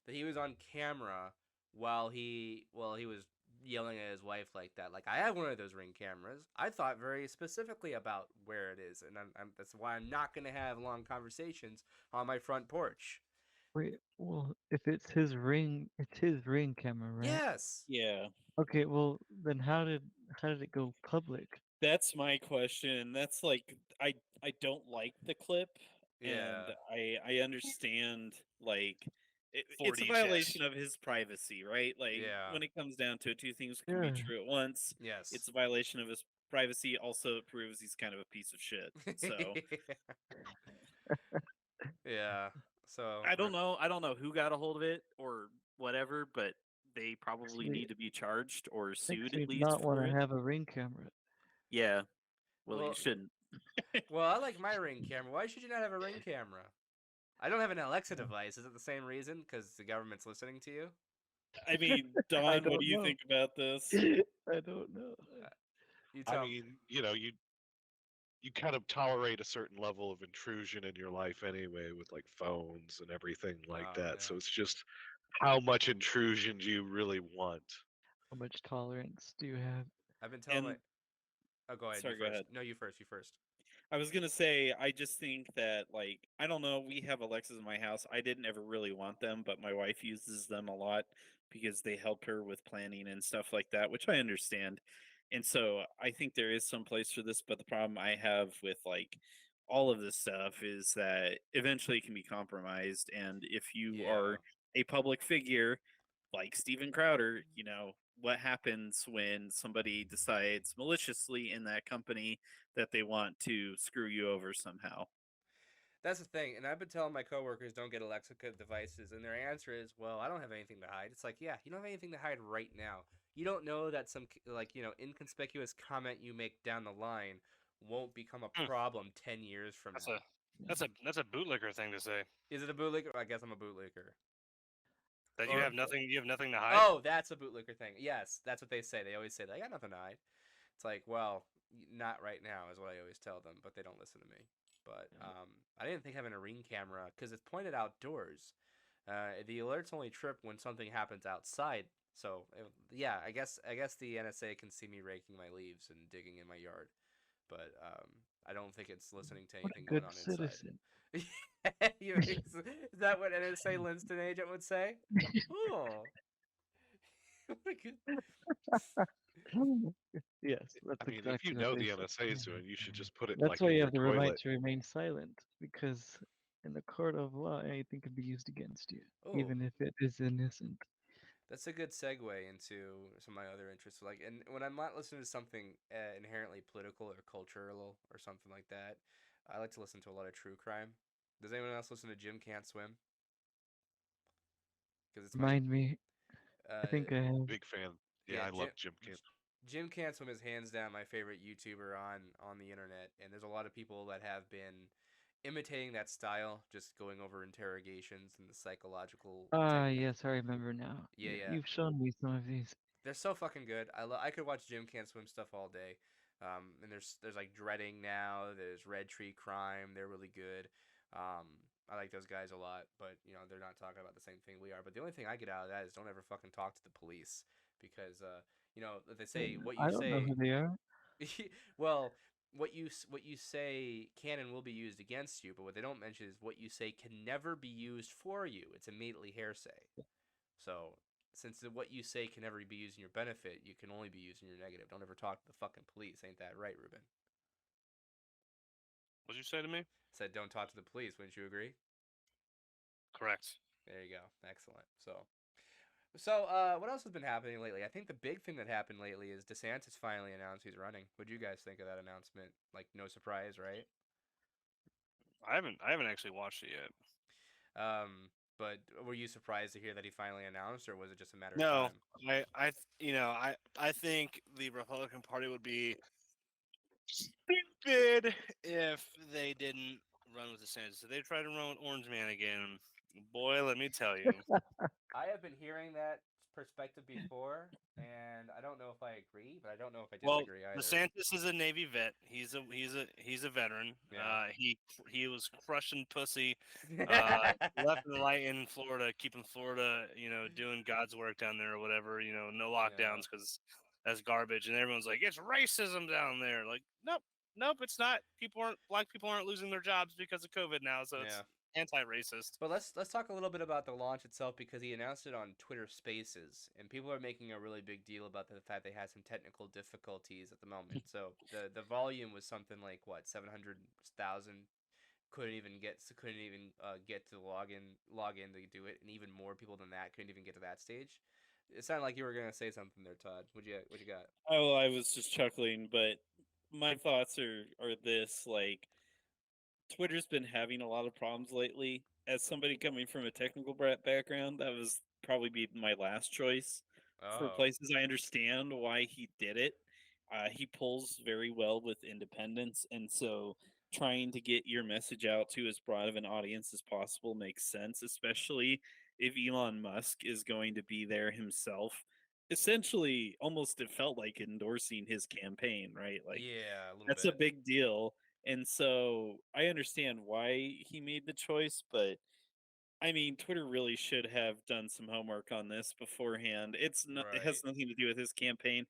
that he was on camera while he was yelling at his wife like that? Like, I have one of those ring cameras. I thought very specifically about where it is, and that's why I'm not gonna have long conversations on my front porch. Wait, well, if it's his ring camera, right? Yes. Yeah. Okay, well then how did it go public? That's my question. That's like I don't like the clip, and Yeah. I understand like it's a 4D violation chess. of his privacy, right? Like Yeah. when it comes down to it, two things can be Yeah. true at once. Yes. It's a violation of his privacy. Also, it proves he's kind of a piece of shit. So Yeah. So I don't know. I don't know who got a hold of it or whatever, but they probably me need to be charged or makes sued me at least not want for to it. have a ring camera. Yeah. Well, you well, shouldn't. well, I like my ring camera. Why should you not have a ring camera? I don't have an Alexa Yeah. device. Is it the same reason? Because the government's listening to you? I mean, I Don, what do don't you know. think about this? I don't know. Uh, You I tell me. mean, you kind of tolerate a certain level of intrusion in your life anyway with like phones and everything like Oh, that. yeah. So it's just how much intrusion do you really want? How much tolerance do you have? I've been telling my. And Oh, go ahead. You sorry, go first. ahead. No, you first. You first. I was gonna say, I just think that, like, I don't know. We have Alexas in my house. I didn't ever really want them, but my wife uses them a lot because they help her with planning and stuff like that, which I understand. And so I think there is some place for this, but the problem I have with like all of this stuff is that eventually it can be compromised. And if you Yeah. are a public figure like Steven Crowder, what happens when somebody decides maliciously in that company that they want to screw you over somehow? That's the thing. And I've been telling my coworkers don't get Alexa devices. And their answer is, well, I don't have anything to hide. It's like, yeah, you don't have anything to hide right now. You don't know that some, like, inconspicuous comment you make down the line won't become a Hmm, problem 10 years from That's now. a that's a bootlicker thing to say. Is it a bootlicker? I guess I'm a bootlicker. That Or you have nothing to hide. oh, that's a bootlicker thing. Yes, that's what they say. They always say that. I got nothing to hide. It's like, well, not right now is what I always tell them, but they don't listen to me. But I didn't think having a ring camera because it's pointed outdoors. The alerts only trip when something happens outside. So yeah, I guess the NSA can see me raking my leaves and digging in my yard, but I don't think it's listening to What a anything going good on inside. citizen. Is that what NSA Linston agent would say? Oh, what a good. Yes, that's I mean, if you exactly what know they the said. NSA is doing, you should just put it That's like why in you your have the right toilet. to remain silent, because in the court of law, anything can be used against you, Oh, even if it is innocent. that's a good segue into some of my other interests. Like, and when I'm not listening to something inherently political or cultural or something like that, I like to listen to a lot of true crime. Does anyone else listen to Jim Can't Swim? Because it's my Remind me, I uh, think I have. Big fan. Yeah, yeah, I love Jim Camp. Jim Can't Swim is hands down my favorite YouTuber on the internet, and there's a lot of people that have been imitating that style, just going over interrogations and the psychological Ah, technique. yes, I remember now. Yeah, Yeah, yeah. you've shown me some of these. They're so fucking good. I could watch Jim Can't Swim stuff all day. And there's like Dreading now. There's Red Tree Crime. They're really good. Um, I like those guys a lot, but they're not talking about the same thing we are. But the only thing I get out of that is don't ever fucking talk to the police because they say what you I don't know say. who they are. Well, what you say can and will be used against you, but what they don't mention is what you say can never be used for you. It's immediately hearsay. So since what you say can never be used in your benefit, you can only be used in your negative. Don't ever talk to the fucking police. Ain't that right, Ruben? What'd you say to me? Said don't talk to the police. Wouldn't you agree? Correct. There you go. Excellent. What else has been happening lately? I think the big thing that happened lately is DeSantis finally announced he's running. What'd you guys think of that announcement? Like, no surprise, right? I haven't actually watched it yet. But were you surprised to hear that he finally announced, or was it just a matter of No, time? I think the Republican Party would be stupid if they didn't run with DeSantis. If they try to run with Orange Man again, boy, let me tell you. I have been hearing that perspective before, and I don't know if I agree, but I don't know if I Well, disagree either. DeSantis is a Navy vet. He's a veteran. Yeah. He was crushing pussy left and right in Florida, keeping Florida, doing God's work down there or whatever. No lockdowns because that's garbage. And everyone's like, it's racism down there. Like, nope, it's not. Black people aren't losing their jobs because of COVID now, so it's anti-racist. But let's talk a little bit about the launch itself because he announced it on Twitter Spaces, and people are making a really big deal about the fact they had some technical difficulties at the moment. So the volume was something like what 700,000 couldn't even get to log in to do it, and even more people than that couldn't even get to that stage. It sounded like you were gonna say something there, Todd. What you got? Oh, I was just chuckling, but my thoughts are this: like, Twitter's been having a lot of problems lately. As somebody coming from a technical background, that was probably be my last choice for Oh, places. I understand why he did it. He pulls very well with independence, and so trying to get your message out to as broad of an audience as possible makes sense, especially if Elon Musk is going to be there himself. Essentially, almost it felt like endorsing his campaign, right? Like, yeah, a little that's a bit. big deal. And so I understand why he made the choice, but I mean, Twitter really should have done some homework on this beforehand. It Right. has nothing to do with his campaign.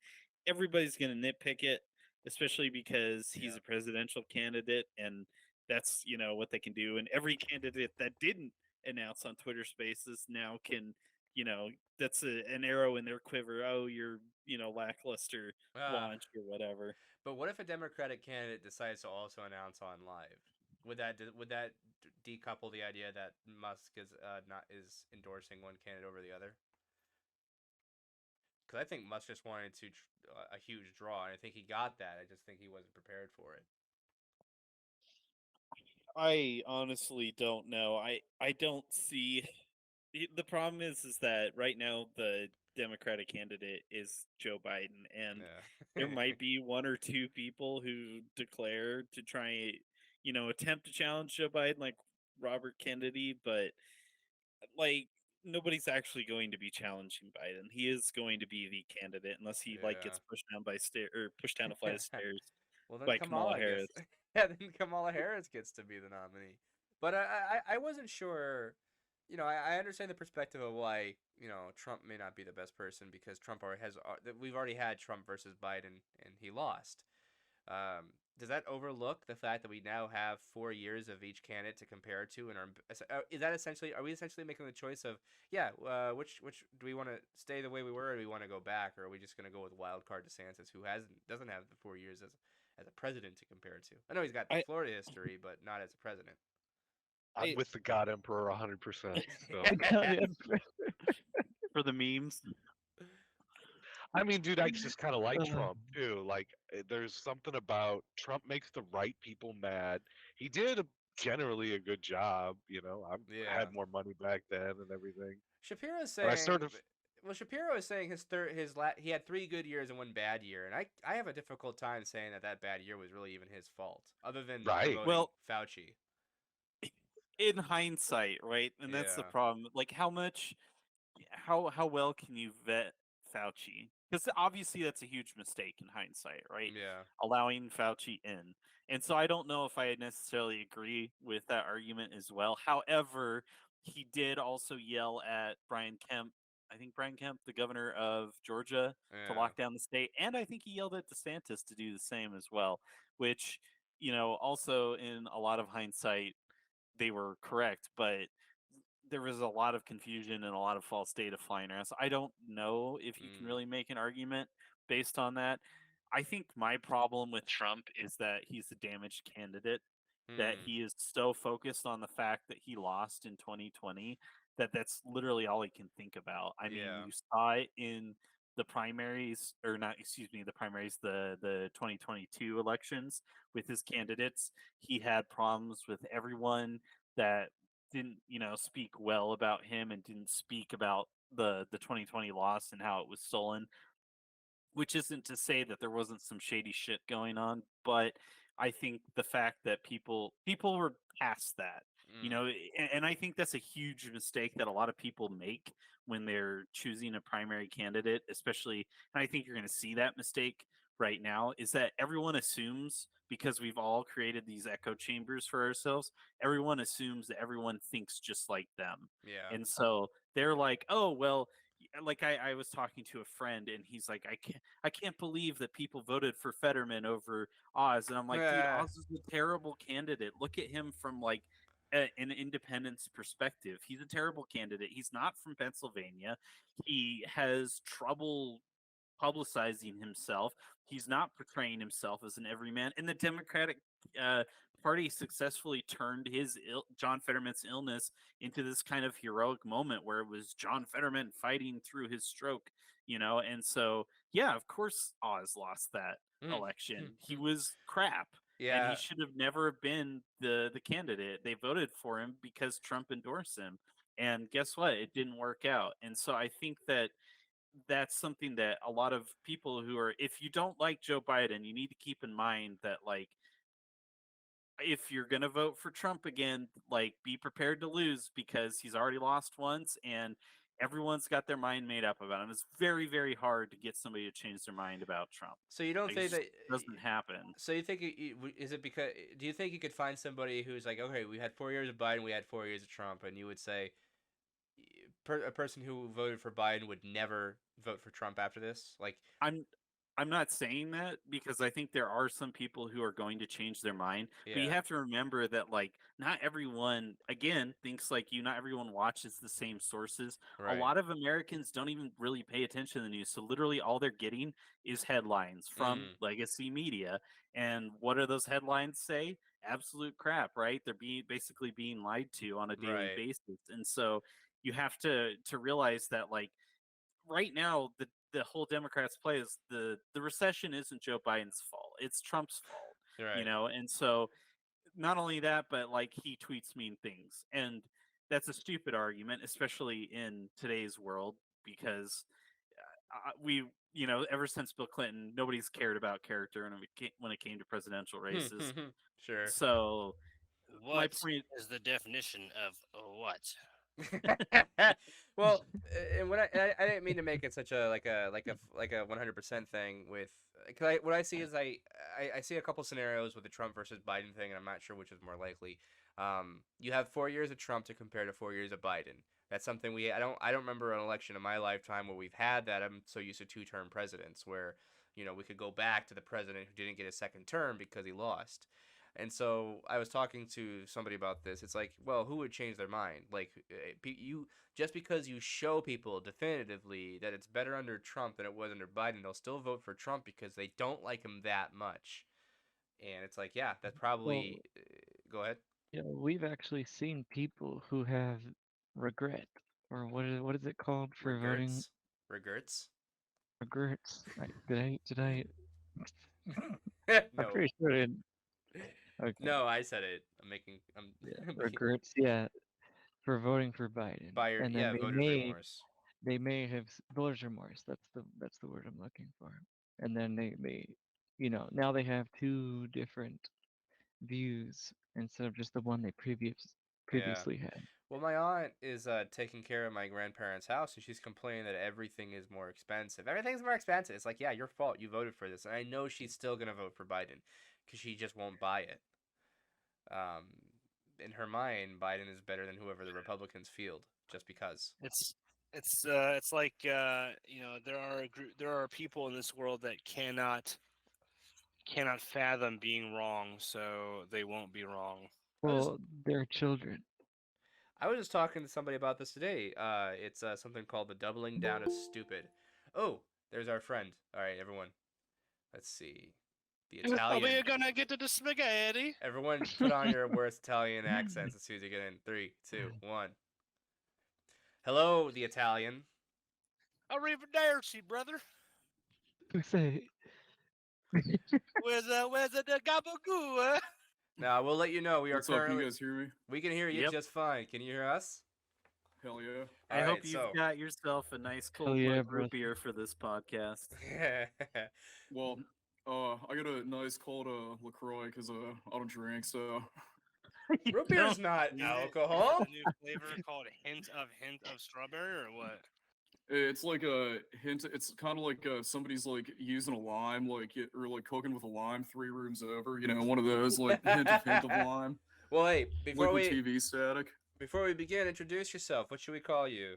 Everybody's going to nitpick it, especially because he's Yeah. a presidential candidate and that's, what they can do. And every candidate that didn't announce on Twitter Spaces now can, you know, that's an arrow in their quiver. Oh, you're, lackluster Uh, launch or whatever. but what if a Democratic candidate decides to also announce on live? Would that decouple the idea that Musk is not is endorsing one candidate over the other? Because I think Musk just wanted a huge draw, and I think he got that. I just think he wasn't prepared for it. I honestly don't know. I don't see the problem is that right now the Democratic candidate is Joe Biden, and there Yeah. might be one or two people who declare to try, attempt to challenge Joe Biden, like Robert Kennedy, but like nobody's actually going to be challenging Biden. He is going to be the candidate unless he like gets pushed down by pushed down a flight of Yeah. stairs Well, then by Kamala Kamala gets. Harris. Yeah, then Kamala Harris gets to be the nominee. But I wasn't sure. I understand the perspective of why Trump may not be the best person because Trump already has. We've already had Trump versus Biden, and he lost. Does that overlook the fact that we now have 4 years of each candidate to compare to, and are we essentially making the choice of which do we want to stay the way we were, or do we want to go back, or are we just going to go with wild card DeSantis, who doesn't have the 4 years as a president to compare to? I know he's got the I Florida history, but not as a president. I'm I with the God Emperor 100%. So For the memes. I mean, dude, I just kind of like Uh, Trump too. Like, there's something about Trump makes the right people mad. He did generally a good job. I Yeah. had more money back then and everything. Shapiro's But I saying, sort of well, Shapiro is saying he had 3 good years and 1 bad year, and I have a difficult time saying that bad year was really even his fault, other than right. promoting well, Fauci. in hindsight, right? And that's the Yeah, problem. Like, how well can you vet Fauci? Because obviously that's a huge mistake in hindsight, right? yeah, Allowing Fauci in. And so I don't know if I necessarily agree with that argument as well. However, he did also yell at Brian Kemp I think Brian Kemp, the governor of Georgia, to Yeah. lock down the state, and I think he yelled at DeSantis to do the same as well. Which, also in a lot of hindsight, they were correct, but there was a lot of confusion and a lot of false data flying around. So I don't know if you can Mm. really make an argument based on that. I think my problem with Trump is that he's a damaged candidate, that Mm. he is so focused on the fact that he lost in 2020 that that's literally all he can think about. I mean, Yeah. you saw it in the primaries, or not, excuse me, the primaries, the 2022 elections with his candidates. He had problems with everyone that didn't, speak well about him and didn't speak about the 2020 loss and how it was stolen, which isn't to say that there wasn't some shady shit going on, but I think the fact that people were past that, Mm. and I think that's a huge mistake that a lot of people make when they're choosing a primary candidate, especially, and I think you're going to see that mistake right now, is that everyone assumes, because we've all created these echo chambers for ourselves, everyone assumes that everyone thinks just like them. Yeah. And so they're like, oh well, like I was talking to a friend and he's like, I can't believe that people voted for Fetterman over Oz. And I'm like, dude, Ah. Oz is a terrible candidate. Look at him from like an independence perspective. He's a terrible candidate. He's not from Pennsylvania. He has trouble publicizing himself. He's not portraying himself as an everyman. And the Democratic uh, Party successfully turned John Fetterman's illness into this kind of heroic moment where it was John Fetterman fighting through his stroke, And so, yeah, of course, Oz lost that Mm. election. He Mm. was crap. And he Yeah. should have never been the candidate. They voted for him because Trump endorsed him. And guess what? It didn't work out. And so I think that that's something that a lot of people who are, if you don't like Joe Biden, you need to keep in mind that, like, if you're going to vote for Trump again, like, be prepared to lose because he's already lost once and everyone's got their mind made up about him. It's very, very hard to get somebody to change their mind about Trump. So you don't Like, it think just that? doesn't happen. So you think is it because? Do you think you could find somebody who's like, okay, we had 4 years of Biden, we had 4 years of Trump, and you would say a person who voted for Biden would never vote for Trump after this? Like, I'm I'm not saying that because I think there are some people who are going to change their mind, but you yeah, have to remember that, like, not everyone, again, thinks like you. Not everyone watches the same sources. A right. lot of Americans don't even really pay attention to the news, so literally all they're getting is headlines from Mm, legacy media. And what do those headlines say? Absolute crap, right? They're basically being lied to on a daily right. basis. And so you have to realize that, like, right now, the whole Democrats play is the recession isn't Joe Biden's fault. It's Trump's fault. Right. And so not only that, but like, he tweets mean things. And that's a stupid argument, especially in today's world, because we, ever since Bill Clinton, nobody's cared about character when it came to presidential races. Sure. So my What point, is the definition of what? Well, and I didn't mean to make it such a like a 100% thing with, cause what I see is I see a couple scenarios with the Trump versus Biden thing, and I'm not sure which is more likely. You have 4 years of Trump to compare to 4 years of Biden. That's something I don't remember an election in my lifetime where we've had that. I'm so used to two-term presidents where we could go back to the president who didn't get a second term because he lost. And so I was talking to somebody about this. It's like, well, who would change their mind? Like, you just because you show people definitively that it's better under Trump than it was under Biden, they'll still vote for Trump because they don't like him that much. And it's like, yeah, that Well, probably. Go ahead. we've actually seen people who have regret, or what is it called for voting? Regrets. Regrets. Regrets. Did I? I'm No. pretty sure it. Okay. No, I said it. I'm making. I'm. Yeah, I'm making regrets. Yeah, for voting for Biden, buyer. and then Yeah, they voters may remorse. they may have voters remorse. That's the word I'm looking for. And then they now they have two different views instead of just the one they Yeah. previously had. Well, my aunt is taking care of my grandparents' house, and she's complaining that everything is more expensive. Everything's more expensive. It's like, yeah, your fault. You voted for this, and I know she's still gonna vote for Biden, because she just won't buy it. In her mind, Biden is better than whoever the Republicans field, just because. It's It's like there are people in this world that cannot fathom being wrong, so they won't be wrong. Well, they're children. I was just talking to somebody about this today. It's something called the doubling down of stupid. Oh, there's our friend. All right, everyone. Let's see. The Italian. We're gonna get to the spaghetti. Everyone, put on your worst Italian accents as soon as you get in. 3, 2, 1. Hello, the Italian. Arrivederci, brother. Who say? Where's the gabagoo? Now, we'll let you know we are What's up? currently. You guys hear me? We can hear you Yep. just fine. Can you hear us? Hell yeah. I All hope right, you've so. got yourself a nice Hell cold yeah, mug bro. root beer for this podcast. Well, I got a nice cold LaCroix because I don't drink, so Root beer's not Is it alcohol. a new flavor called hint of strawberry or what? it's like a hint. It's kind of like somebody's like using a lime, or like cooking with a lime 3 rooms over. You know, one of those like hint of lime. Well, hey, Liquid TV static. before we begin, introduce yourself. What should we call you?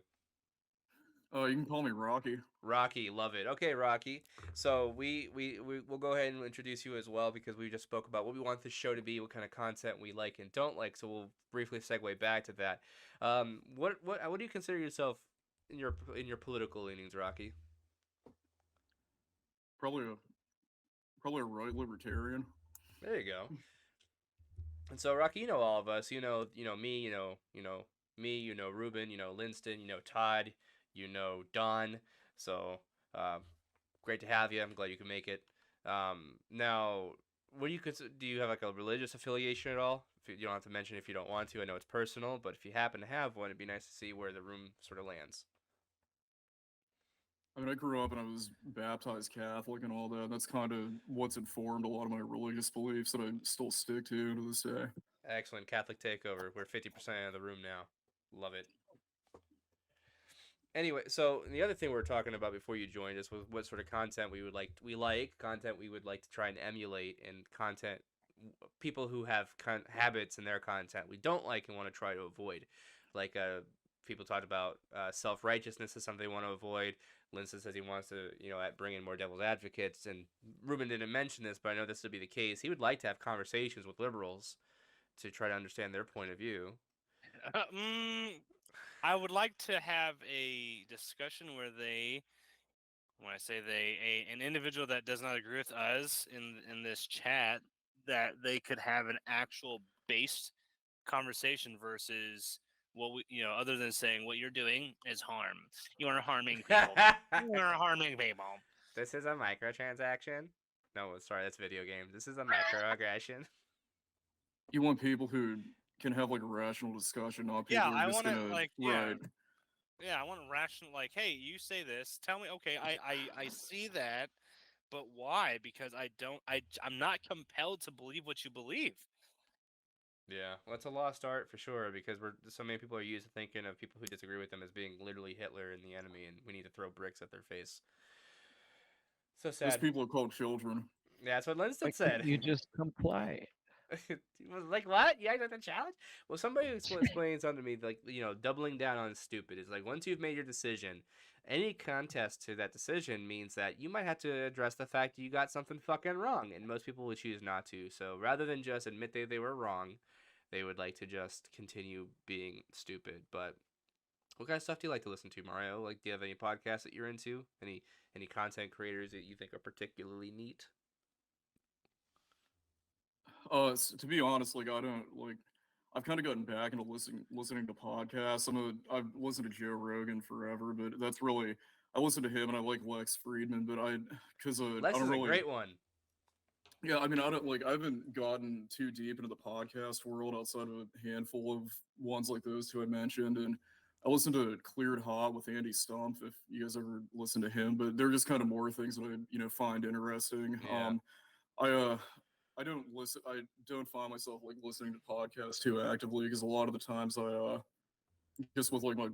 You can call me Rocky. Rocky, love it. Okay, Rocky. So we'll go ahead and introduce you as well because we just spoke about what we want this show to be, what kind of content we like and don't like. So we'll briefly segue back to that. What do you consider yourself in your political leanings, Rocky? Probably a right libertarian. There you go. And so, Rocky, you know all of us. You know me. Me. You know Ruben. You know Linston. You know Todd. You know Don. So, great to have you. I'm glad you can make it. Now, what do you consider? Do you have like a religious affiliation at all? You don't have to mention if you don't want to. I know it's personal, but if you happen to have one, it'd be nice to see where the room sort of lands. I mean, I grew up and I was baptized Catholic and all that. That's kind of what's informed a lot of my religious beliefs that I still stick to this day. Excellent Catholic takeover. We're 50% of the room now. Love it. Anyway, so the other thing we were talking about before you joined us was what sort of content we would like. We like content we would like to try and emulate, and content people who have habits in their content we don't like and want to try to avoid. Like people talked about self righteousness is something they want to avoid. Linson says he wants to, bring in more devil's advocates, and Ruben didn't mention this, but I know this would be the case. He would like to have conversations with liberals to try to understand their point of view. I would like to have a discussion where when I say an individual that does not agree with us in this chat, that they could have an actual based conversation versus what other than saying what you're doing is harm. You are harming people. You are harming people. This is a microtransaction. No, sorry, that's video games. This is a microaggression. You want people who can have like a rational discussion, not people Yeah, who I are just want to gonna right. right. Yeah, I want a rational hey, you say this. Tell me, okay, I see that, but why? Because I'm not compelled to believe what you believe. Yeah, well, it's a lost art for sure because so many people are used to thinking of people who disagree with them as being literally Hitler and the enemy, and we need to throw bricks at their face. So sad. Those people are called children. Yeah, that's what Linston Why said. can't you just comply? Like what? You guys want the challenge? Well, somebody explained something to me like doubling down on stupid is like once you've made your decision, any contest to that decision means that you might have to address the fact that you got something fucking wrong, and most people would choose not to. So rather than just admit they were wrong, they would like to just continue being stupid. But what kind of stuff do you like to listen to, Mario? Like, do you have any podcasts that you're into? Any content creators that you think are particularly neat? To be honest, like I don't like. I've kind of gotten back into listening to podcasts. I've listened to Joe Rogan forever, but that's really I listen to him and I like Lex Friedman, but because I Lex don't is really a great one. Yeah, I mean, I haven't gotten too deep into the podcast world outside of a handful of ones like those two I mentioned, and I listened to Cleared Hot with Andy Stumpf, if you guys ever listen to him, but they're just kind of more things that I find interesting. Yeah. I don't find myself like listening to podcasts too actively because a lot of the times just with like my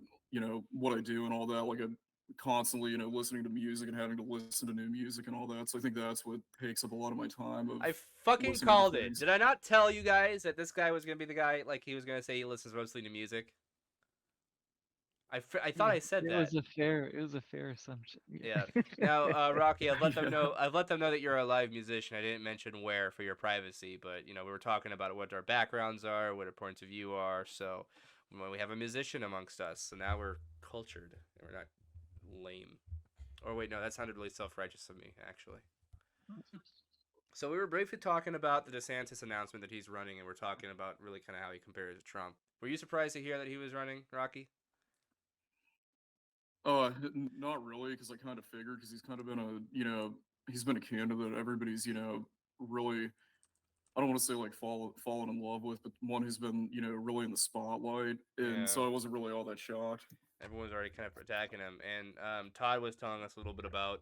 what I do and all that, like I'm constantly listening to music and having to listen to new music and all that. So I think that's what takes up a lot of my time. I fucking listening to called it. things. Did I not tell you guys that this guy was gonna be the guy? Like he was gonna say he listens mostly to music. I thought I said It that. was a fair assumption. Yeah. Now, Rocky, I've let them Yeah. know. I've let them know that you're a live musician. I didn't mention where for your privacy, but we were talking about what our backgrounds are, what our points of view are. So, we have a musician amongst us. So now we're cultured and we're not lame. Or wait, no, that sounded really self-righteous of me, actually. So we were briefly talking about the DeSantis announcement that he's running, and we're talking about really kind of how he compares to Trump. Were you surprised to hear that he was running, Rocky? Not really, because I kind of figured, because he's kind of been he's been a candidate everybody's, really, I don't want to say like fallen in love with, but one who's been, really in the spotlight, and Yeah. so I wasn't really all that shocked. Everyone's already kind of attacking him. And Todd was telling us a little bit about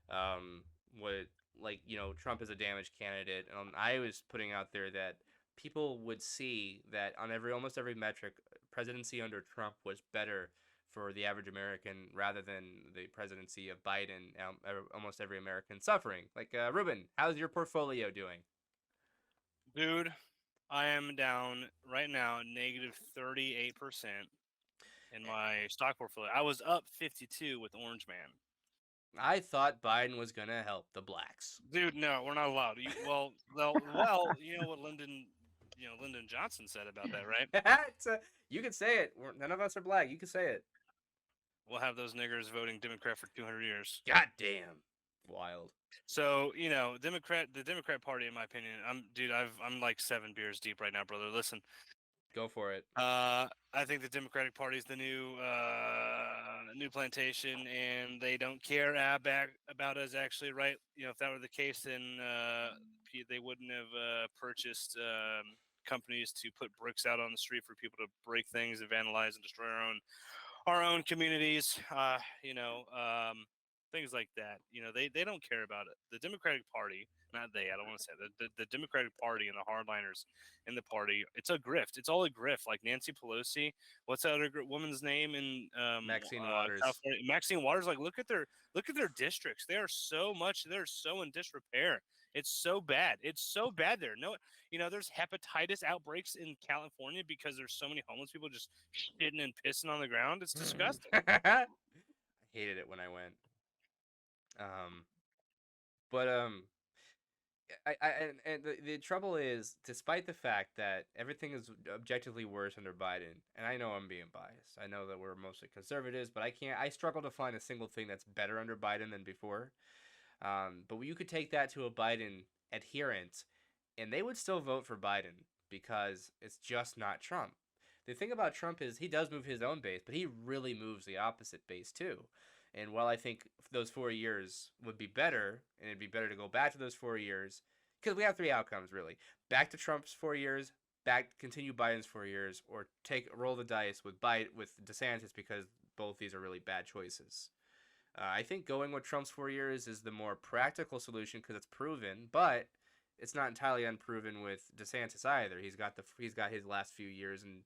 um, what, like, Trump is a damaged candidate. I was putting out there that people would see that on almost every metric, presidency under Trump was better for the average American rather than the presidency of Biden. Almost every American suffering. Like, Ruben, how's your portfolio doing? Dude, I am down right now negative 38% in my stock portfolio. I was up 52 with Orange Man. I thought Biden was gonna help the blacks. Dude, no, we're not allowed. You know what Lyndon Johnson said about that, right? You can say it. None of us are black. You can say it. We'll have those niggers voting Democrat for 200 years. God damn. Wild. So, the Democrat Party, in my opinion, I'm like 7 beers deep right now, brother. Listen, Go for it. I think the Democratic Party is the new plantation, and they don't care about us actually, right? If that were the case, then they wouldn't have purchased companies to put bricks out on the street for people to break things and vandalize and destroy our own communities. Things like that. They don't care about it. The Democratic Party, not they. I don't want to say that. The Democratic Party and the hardliners in the party, it's a grift. It's all a grift. Like Nancy Pelosi. What's that other woman's name in Maxine Waters. California? Maxine Waters. Like look at their districts. They're so in disrepair. It's so bad. It's so bad there. No, there's hepatitis outbreaks in California because there's so many homeless people just shitting and pissing on the ground. It's disgusting. I hated it when I went. But and the trouble is, despite the fact that everything is objectively worse under Biden, and I know I'm being biased. I know that we're mostly conservatives, but I struggle to find a single thing that's better under Biden than before. But you could take that to a Biden adherent, and they would still vote for Biden because it's just not Trump. The thing about Trump is he does move his own base, but he really moves the opposite base too. And while I think those 4 years would be better, and it'd be better to go back to those 4 years, because we have three outcomes really: back to Trump's 4 years, continue Biden's 4 years, or roll the dice with DeSantis, because both these are really bad choices. I think going with Trump's 4 years is the more practical solution because it's proven, but it's not entirely unproven with DeSantis either. He's got his last few years in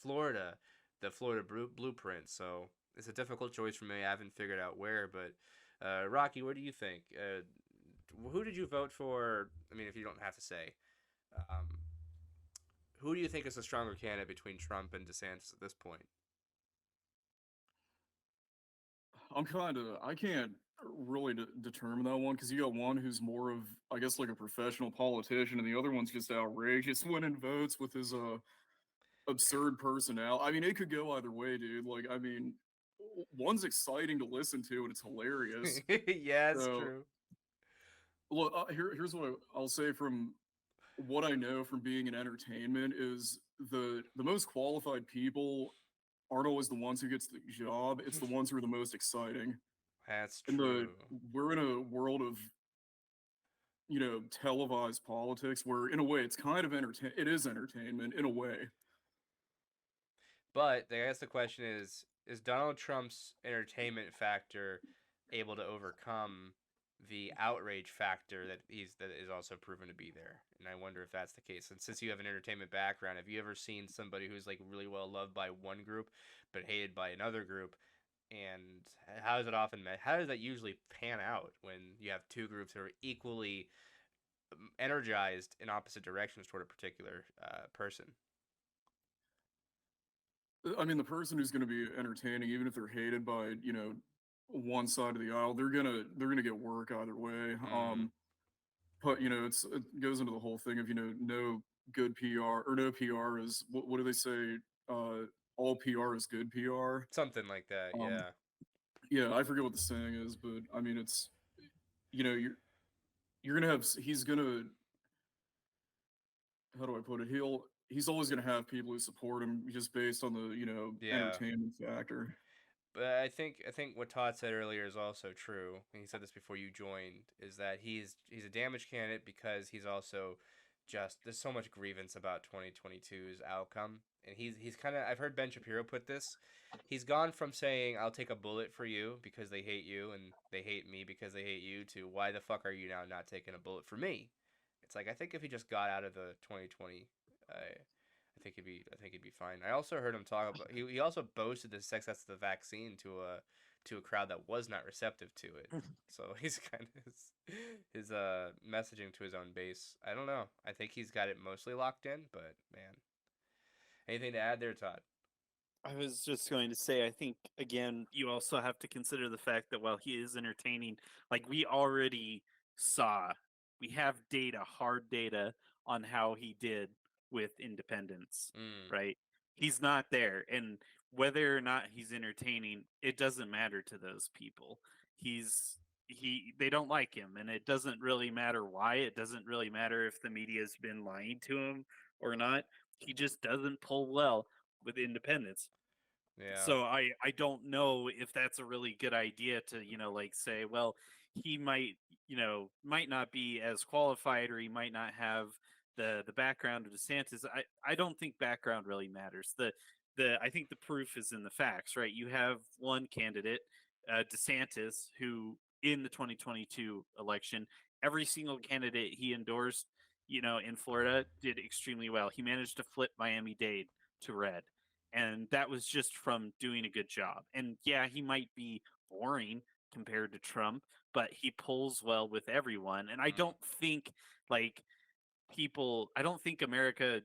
Florida, the Florida blueprint. So it's a difficult choice for me. I haven't figured out where, but Rocky, what do you think? Who did you vote for? I mean, if you don't have to say, um, who do you think is a stronger candidate between Trump and DeSantis at this point? I can't really determine that one, because you got one who's more of, I guess, like a professional politician, and the other one's just outrageous winning votes with his absurd personality. I mean, it could go either way, dude. Like, I mean, one's exciting to listen to and it's hilarious. Yeah, it's So, true. look, here's what I'll say from what I know from being in entertainment is the most qualified people aren't always the ones who gets the job. It's the ones who are the most exciting. That's And true. we're in a world of televised politics where, in a way, it's kind of it is entertainment in a way. But I guess the question is Donald Trump's entertainment factor able to overcome the outrage factor that is also proven to be there? And I wonder if that's the case. And since you have an entertainment background, have you ever seen somebody who's like really well loved by one group but hated by another group? And how does that usually pan out when you have two groups that are equally energized in opposite directions toward a particular person? I mean, the person who's going to be entertaining, even if they're hated by one side of the aisle, they're gonna get work either way. Mm, But it goes into the whole thing of no good PR or no PR is what do they say? Uh, all PR is good PR. something like that. Um, Yeah. yeah, I forget what the saying is, but I mean it's you're gonna have he's gonna how do I put it? He's always gonna have people who support him just based on the Yeah. entertainment factor. But I think what Todd said earlier is also true. And he said this before you joined, is that he's a damage candidate because he's also just there's so much grievance about 2022's outcome. And he's kind of I've heard Ben Shapiro put this. He's gone from saying I'll take a bullet for you because they hate you and they hate me because they hate you to why the fuck are you now not taking a bullet for me? It's like I think if he just got out of the 2020 I think he'd be fine. I also heard him talk about he also boasted the success of the vaccine to a crowd that was not receptive to it. So he's kind of his messaging to his own base. I don't know. I think he's got it mostly locked in, but man, anything to add there, Todd? I was just going to say, I think again, you also have to consider the fact that while he is entertaining, like we already saw, we have data, hard data on how he did with independence, Mm, right? He's not there. And whether or not he's entertaining, it doesn't matter to those people. They don't like him, and it doesn't really matter why. It doesn't really matter if the media's been lying to him or not. He just doesn't pull well with independence. yeah. So I don't know if that's a really good idea to, like say, well, he might, might not be as qualified, or he might not have the background of DeSantis. I don't think background really matters. The I think the proof is in the facts, right? You have one candidate, DeSantis, who in the 2022 election, every single candidate he endorsed, in Florida did extremely well. He managed to flip Miami-Dade to red, and that was just from doing a good job. And yeah, he might be boring compared to Trump, but he pulls well with everyone. And I Mm, don't think like I don't think America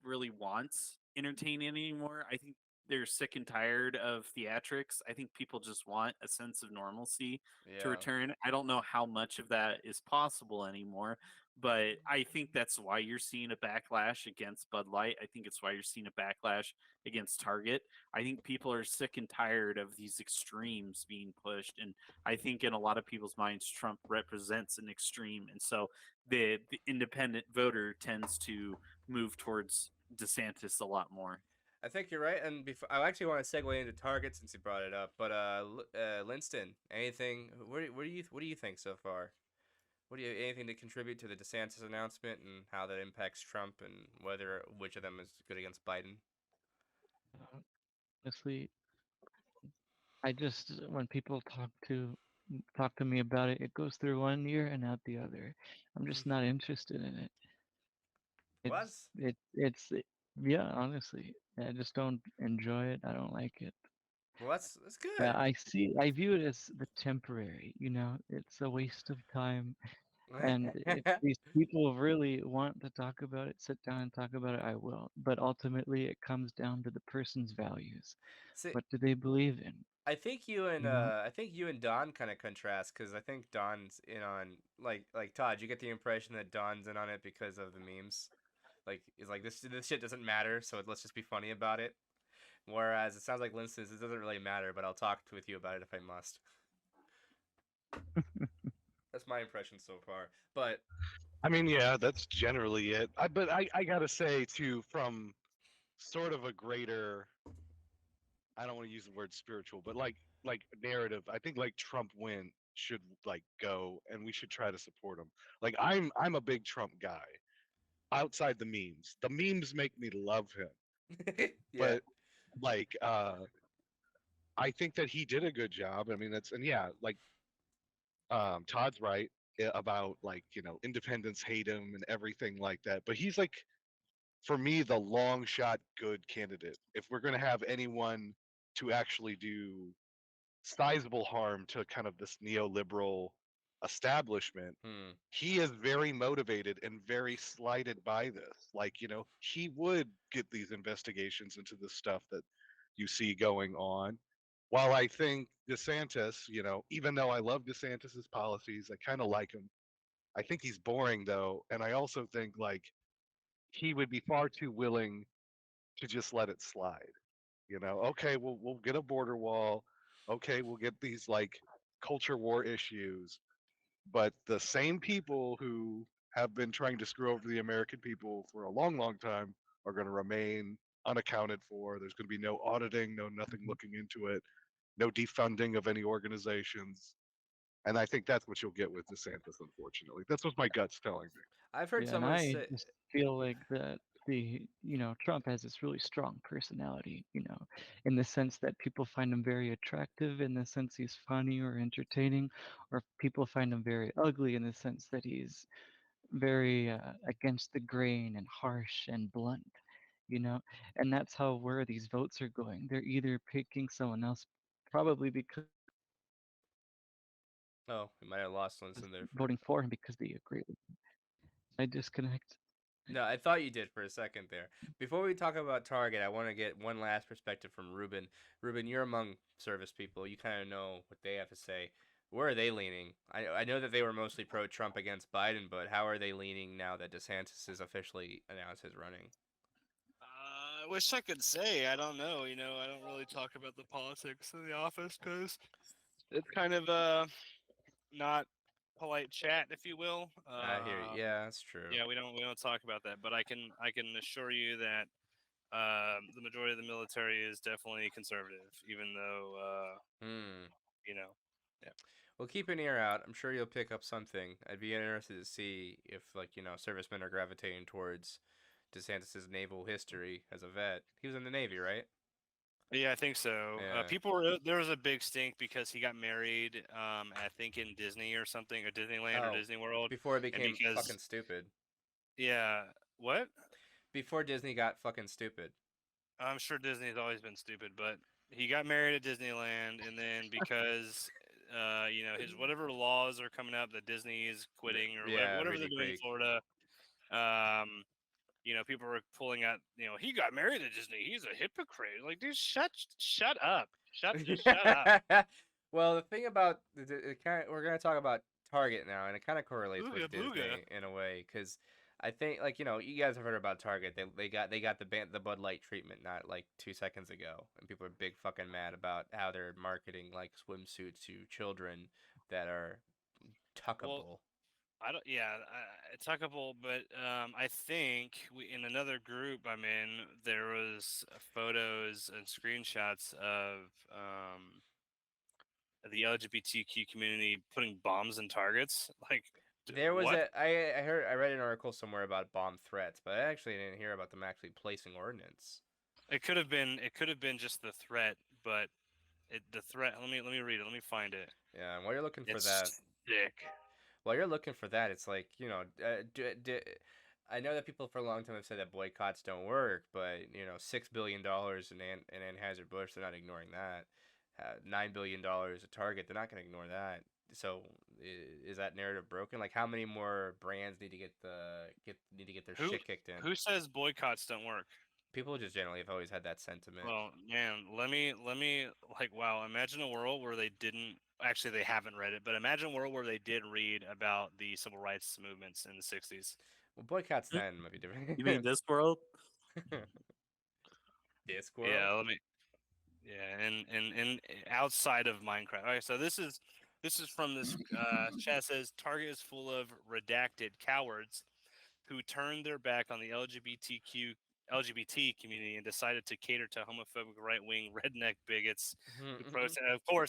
really wants entertaining anymore. I think they're sick and tired of theatrics. I think people just want a sense of normalcy to yeah. return. I don't know how much of that is possible anymore, but I think that's why you're seeing a backlash against Bud Light. I think it's why you're seeing a backlash against Target. I think people are sick and tired of these extremes being pushed, and I think in a lot of people's minds Trump represents an extreme, and so the independent voter tends to move towards DeSantis a lot more. I think you're right, and before I actually want to segue into Target since you brought it up. But Linston, anything? What do you think so far? What do you anything to contribute to the DeSantis announcement and how that impacts Trump and whether which of them is good against Biden? Uh, Honestly, I just when people talk to me about it, it goes through one ear and out the other. I'm just not interested in it. Well, Yeah, honestly, I just don't enjoy it. I don't like it. that's good. I view it as the temporary, it's a waste of time. And if these people really want to talk about it, sit down and talk about it, I will. But ultimately, it comes down to the person's values. See, What do they believe in? You know? I think you and Don kind of contrast because I think Don's in on like Todd. You get the impression that Don's in on it because of the memes. Like he's like this shit doesn't matter, so let's just be funny about it. Whereas it sounds like Lynn says it doesn't really matter, but I'll talk with you about it if I must. That's my impression so far. But I mean, yeah, that's generally it. But I gotta say too, from sort of a greater, I don't want to use the word spiritual, but like narrative. I think like Trump win should like go, and we should try to support him. Like I'm a big Trump guy. Outside the memes, the memes make me love him. yeah, But like I think that he did a good job. I mean, that's and yeah, like Todd's right about like independents hate him and everything like that. But he's like for me the long shot good candidate. If we're gonna have anyone to actually do sizable harm to kind of this neoliberal establishment, hmm. he is very motivated and very slighted by this. Like he would get these investigations into this stuff that you see going on. While I think DeSantis, even though I love DeSantis's policies, I kind of like him. I think he's boring though, and I also think like he would be far too willing to just let it slide. Okay, we'll get a border wall. Okay, we'll get these like culture war issues, but the same people who have been trying to screw over the American people for a long, long time are going to remain unaccounted for. There's going to be no auditing, no nothing looking into it, no defunding of any organizations. And I think that's what you'll get with DeSantis, unfortunately. That's what my gut's telling me. I've heard Yeah, and someone I say, just feel like that Trump has this really strong personality, in the sense that people find him very attractive in the sense he's funny or entertaining, or people find him very ugly in the sense that he's very against the grain and harsh and blunt, you know, and that's how where these votes are going. They're either picking someone else, probably because oh, we might have lost one in there. voting for him because they agree with him. I disconnect. No, I thought you did for a second there. Before we talk about Target, I want to get one last perspective from Ruben. Ruben, you're among service people. You kind of know what they have to say. Where are they leaning? I know that they were mostly pro-Trump against Biden, but how are they leaning now that DeSantis is officially announced his running? I wish I could say. I don't know. I don't really talk about the politics of the office because it's kind of not polite chat, if you will. I hear you. Yeah, that's true. Yeah, we don't talk about that, but I can assure you that the majority of the military is definitely conservative, even though Hmm. you know, yeah. Well, keep an ear out. I'm sure you'll pick up something. I'd be interested to see if, like, servicemen are gravitating towards DeSantis's naval history as a vet. He was in the Navy, right? Yeah, I think so. Yeah. There was a big stink because he got married, I think in Disney or something, or Disneyland or Oh, Disney World, before it and became fucking because stupid. yeah, what? Before Disney got fucking stupid. I'm sure Disney's always been stupid, but he got married at Disneyland, and then because his whatever laws are coming up that Disney is quitting or whatever Yeah, whatever they're Reedy doing in Creek. Florida, um, people were pulling out. He got married at Disney. He's a hypocrite. Like, dude, shut up, shut up. Well, the thing about we're gonna talk about Target now, and it kind of correlates Booga with booga. Disney in a way, because I think, like, you guys have heard about Target. They got the Bud Light treatment not like 2 seconds ago, and people are big fucking mad about how they're marketing like swimsuits to children that are Well, tuckable. I don't. Yeah, it's huggable, but I think in another group I'm in, there was photos and screenshots of the LGBTQ community putting bombs in targets. Like, There was what? I read an article somewhere about bomb threats, but I actually didn't hear about them actually placing ordnance. It could have been just the threat, but the threat. Let me read it. Let me find it. Yeah, and while you're looking for that, It's sick. while you're looking for that, it's like, I know that people for a long time have said that boycotts don't work, but $6 billion in Anheuser Busch, they're not ignoring that. $9 billion at Target, they're not going to ignore that. So is that narrative broken? Like, how many more brands need to get their Who shit kicked in? who says boycotts don't work? People just generally have always had that sentiment. Well, man, let me like wow, imagine a world where they didn't actually they haven't read it, but imagine a world where they did read about the civil rights movements in the 60s. Well, boycotts Hmm? then might be different. You mean this world? Discworld? Yeah, yeah, and outside of Minecraft. All right, so this is from this chat says Target is full of redacted cowards who turned their back on the LGBT community and decided to cater to homophobic right-wing redneck bigots who protest.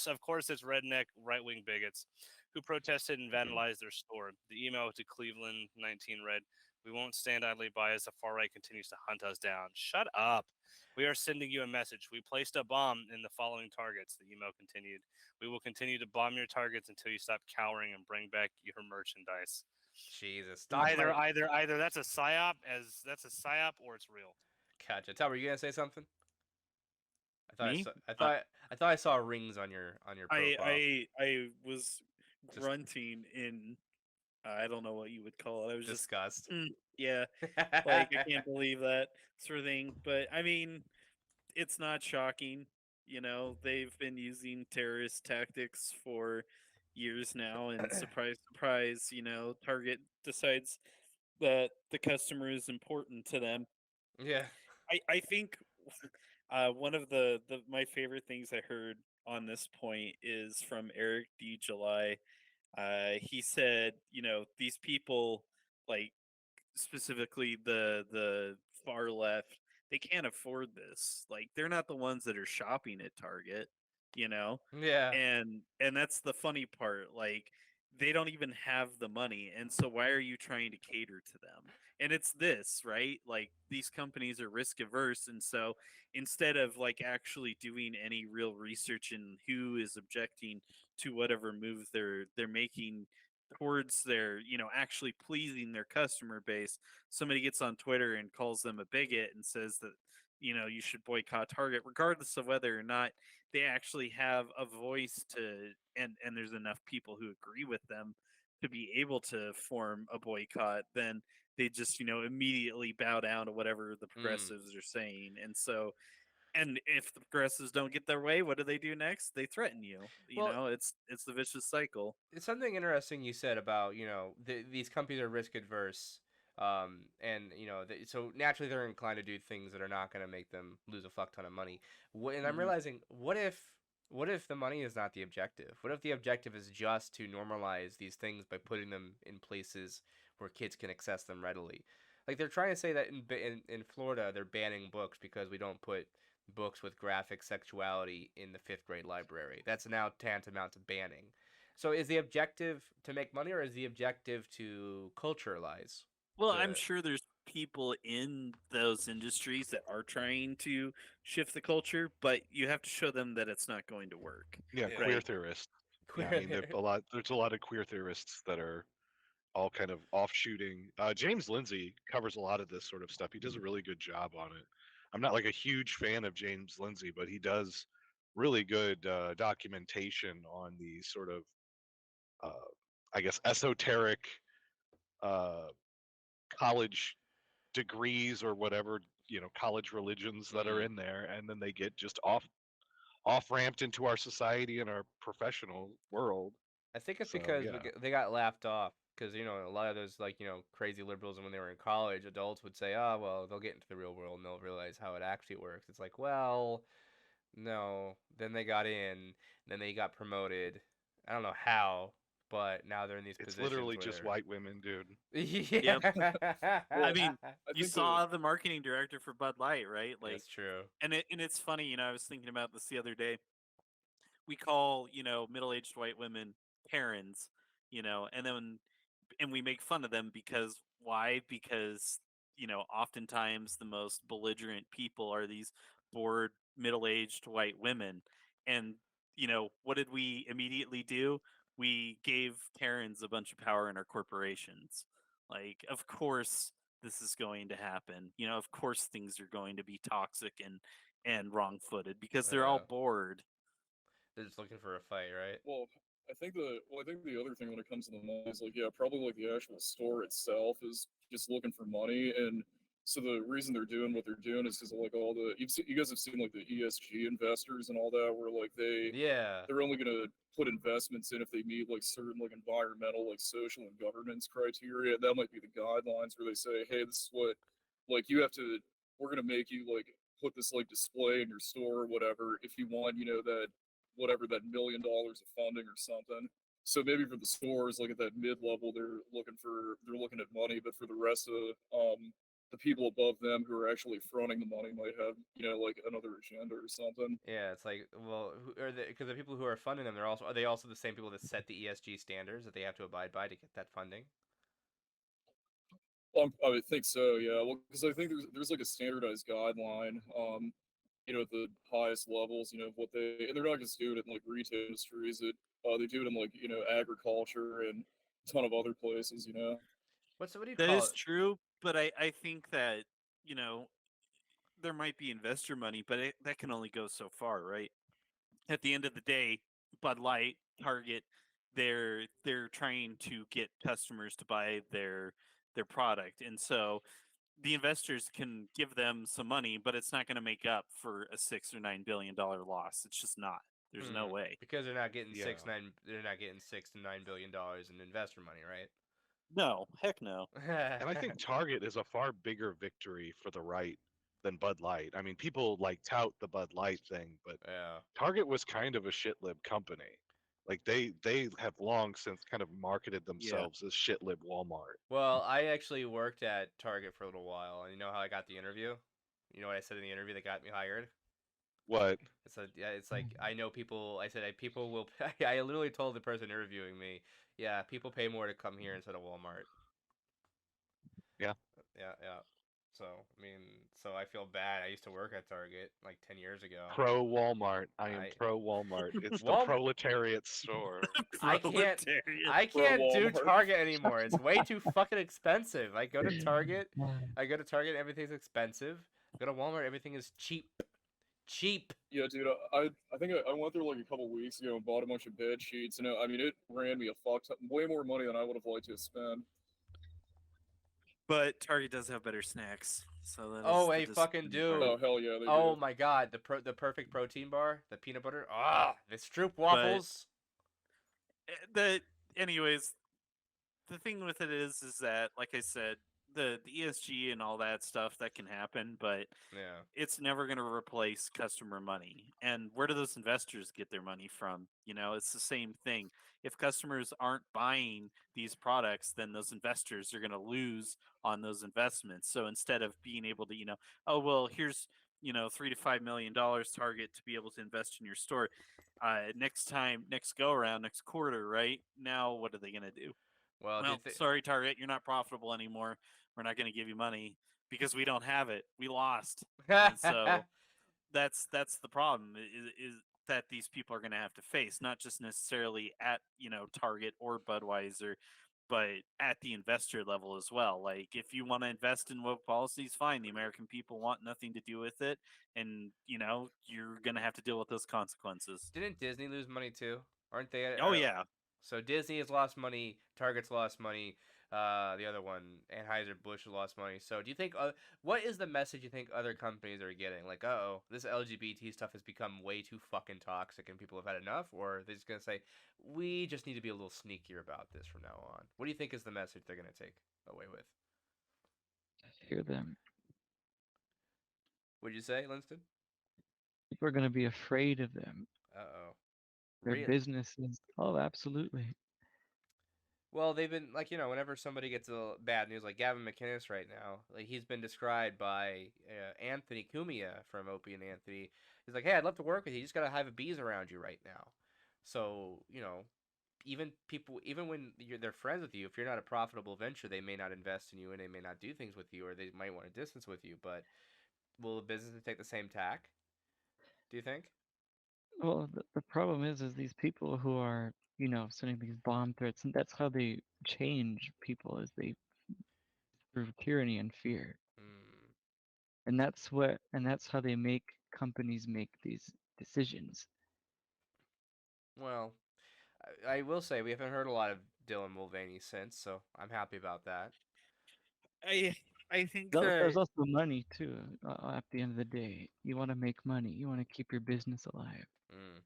Of course, it's redneck right-wing bigots who protested and vandalized their store. The email to Cleveland 19 read, "We won't stand idly by as the far right continues to hunt us down." Shut up. We are sending you a message. We placed a bomb in the following targets. The email continued. We will continue to bomb your targets until you stop cowering and bring back your merchandise. Jesus, Either, stockpile. either, either that's a psyop or it's real. Gotcha. Tell, were you gonna say something? I thought I Me? saw. I thought I saw rings on your I profile. I was Just grunting in I don't know what you would call it. I was just disgust. yeah, like I can't believe that sort of thing. But I mean, it's not shocking. You know, they've been using terrorist tactics for years now, and surprise, surprise, you know, Target decides that the customer is important to them. Yeah. I think one of the my favorite things I heard on this point is from Eric D. July. He said, you know, these people, like specifically the far left, they can't afford this. Like they're not the ones that are shopping at Target, you know? Yeah. And that's the funny part. Like they don't even have the money. And so why are you trying to cater to them? And it's this, right? Like these companies are risk averse, and so instead of like actually doing any real research in who is objecting to whatever move they're making towards their, you know, actually pleasing their customer base, somebody gets on Twitter and calls them a bigot and says that, you know, you should boycott Target regardless of whether or not they actually have a voice to, and there's enough people who agree with them to be able to form a boycott. Then they just, you know, immediately bow down to whatever the Mm. progressives are saying. And so, and if the progressives don't get their way, what do next? They threaten you. You Well, know, it's the vicious cycle. it's something interesting you said about, these companies are risk adverse, and so naturally they're inclined to do things that are not going to make them lose a fuck ton of money. And I'm Mhm. realizing, what if the money is not the objective? What if the objective is just to normalize these things by putting them in places where kids can access them readily? Like they're trying to say that in Florida they're banning books because we don't put books with graphic sexuality in the fifth grade library. That's now tantamount to banning. So is the objective to make money, or is the objective to culturalize? Well, I'm To sure there's people in those industries that are trying to shift the culture, but you have to show them that it's not going to work, Yeah, Yeah. queer right? theorists. Yeah, I queer mean, there. there's a lot of queer theorists that are all kind of offshooting. James Lindsay covers a lot of this sort of stuff. He does a really good job on it. I'm not like a huge fan of James Lindsay, but he does really good documentation on these sort of, uh, I guess, esoteric uh, college degrees or whatever, college religions that are Mm. in there, and then they get just off ramped into our society and our professional world. I think it's So because yeah, they got laughed off because a lot of those crazy liberals when they were in college, adults would say, "Oh well, they'll get into the real world and they'll realize how it actually works." It's like, well, no. Then they got in, then they got promoted. I don't know how, but now they're in these it's positions literally where just they're white women, dude. Yep. I Well, mean, I you think the saw the marketing director for Bud Light, right? Like, That's true. and it's funny, you know, I was thinking about this the other day. We call, you know, middle-aged white women Karens, you know, and we make fun of them because why? Because, you know, oftentimes the most belligerent people are these bored middle-aged white women. And, you know, what did we immediately do? We gave Karens a bunch of power in our corporations. Like, of course this is going to happen. You know, of course things are going to be toxic and wrong-footed because they're all Yeah. bored. They're just looking for a fight, right? well, I think the other thing when it comes to the money is like, yeah, probably like the actual store itself is just looking for money, and so the reason they're doing what they're doing is because like all the you guys have seen like the ESG investors and all that, where like Yeah. they're only gonna put investments in if they meet like certain like environmental, like social and governance criteria. That might be the guidelines where they say, hey, this is what like you have to. We're gonna make you like put this like display in your store or whatever if you want, that whatever that $1 million of funding or something. So maybe for the stores, like at that mid level, they're looking at money, but for the rest of the people above them who are actually fronting the money might have like another agenda or something. Yeah, it's like, well, who are they? Because the people who are funding them, are they also the same people that set the ESG standards that they have to abide by to get that funding? I would think so, yeah. Well, because I think there's like a standardized guideline, at the highest levels, of what and they're not just doing it in like retail industries. They do it in like agriculture and a ton of other places. What do you That call is it? true, but I think that, you know, there might be investor money, but that can only go so far, right? At the end of the day, Bud Light, Target, they're trying to get customers to buy their product, and so the investors can give them some money, but it's not going to make up for a $6 or $9 billion loss. It's just not. There's no way. Because they're not getting Yeah. they're not getting $6 to $9 billion in investor money, right? No, heck no. And I think Target is a far bigger victory for the right than Bud Light. I mean, people like tout the Bud Light thing, but yeah. Target was kind of a shitlib company. Like they have long since kind of marketed themselves as shitlib Walmart. Well, I actually worked at Target for a little while, and you know how I got the interview? You know what I said in the interview that got me hired? What? It's like I know people. I said people will. I literally told the person interviewing me, yeah, people pay more to come here instead of Walmart. Yeah. Yeah. So I mean, so I feel bad. I used to work at Target like 10 years ago. Pro Walmart. I am I pro Walmart. It's the Walmart. proletariat store. I can't. Proletariat. I Pro can't do Walmart. Target anymore. It's way too fucking expensive. I go to Target. Everything's expensive. I go to Walmart, everything is cheap. Cheap. Yeah, dude. I think I went there like a couple weeks ago and bought a bunch of bed sheets, and I mean it ran me a fuck ton, way more money than I would have liked to spend. But Target does have better snacks, so that is Oh, the they fucking disappointing part. do. Oh hell yeah, they Oh do. my god, the perfect protein bar, the peanut butter. Ah, the Stroop But waffles. anyways, the thing with it is that, like I said, the ESG and all that stuff that can happen, but Yeah. it's never going to replace customer money. And where do those investors get their money from? You know, it's the same thing. If customers aren't buying these products, then those investors are going to lose on those investments. So instead of being able to, oh well, here's $3 to $5 million target to be able to invest in your store. Next go around, next quarter, right now, what are they going to do? Well, do you Well, think? sorry, Target, you're not profitable anymore. We're not going to give you money because we don't have it. We lost, and so that's the problem is that these people are going to have to face, not just necessarily at Target or Budweiser, but at the investor level as well. Like, if you want to invest in woke policies, fine. The American people want nothing to do with it, and you're going to have to deal with those consequences. Didn't Disney lose money too? Aren't they? Oh yeah. So Disney has lost money. Target's lost money. The other one, Anheuser Busch, has lost money. So do you think? What is the message you think other companies are getting? Like, oh, this LGBT stuff has become way too fucking toxic, and people have had enough, or they're just gonna say, we just need to be a little sneakier about this from now on. What do you think is the message they're gonna take away with? Hear them. Would you say, Linston? People are going to be afraid of them. Uh oh. Their businesses. Oh, absolutely. Well, they've been like whenever somebody gets a bad news, like Gavin McInnes right now, like he's been described by Anthony Cumia from Opie and Anthony. He's like, hey, I'd love to work with you. You just gotta have a bees around you right now. So even people, even when they're friends with you, if you're not a profitable venture, they may not invest in you and they may not do things with you, or they might want to distance with you. But will the business take the same tack? Do you think? Well, the problem is these people who are, sending these bomb threats, and that's how they change people, is they through tyranny and fear. Hmm. And that's how they make companies make these decisions. Well, I will say we haven't heard a lot of Dylan Mulvaney since, so I'm happy about that. I think There's that also money too. At the end of the day, you want to make money. You want to keep your business alive. Mm.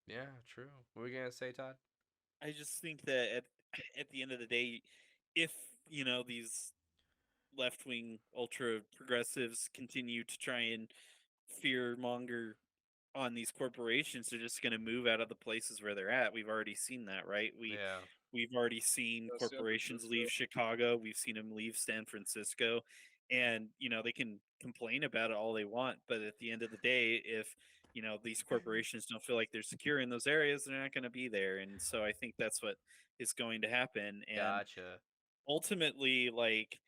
Yeah, true. What were we gonna say, Todd? I just think that at the end of the day, if these left wing ultra progressives continue to try and fear monger on these corporations, they're just going to move out of the places where they're at. We've already seen that, right? Yeah. We've already seen Yeah, San corporations Francisco. leave Chicago. We've seen them leave San Francisco, and they can complain about it all they want, but at the end of the day, if these corporations don't feel like they're secure in those areas, they're not going to be there. And so I think that's what is going to happen. And Gotcha. ultimately, like,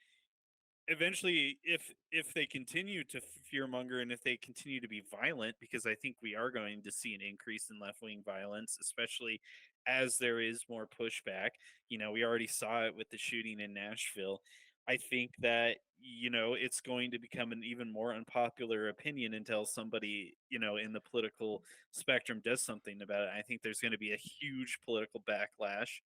eventually, if they continue to fearmonger and if they continue to be violent, because I think we are going to see an increase in left-wing violence, especially as there is more pushback. We already saw it with the shooting in Nashville. I think that it's going to become an even more unpopular opinion until somebody in the political spectrum does something about it. I think there's going to be a huge political backlash,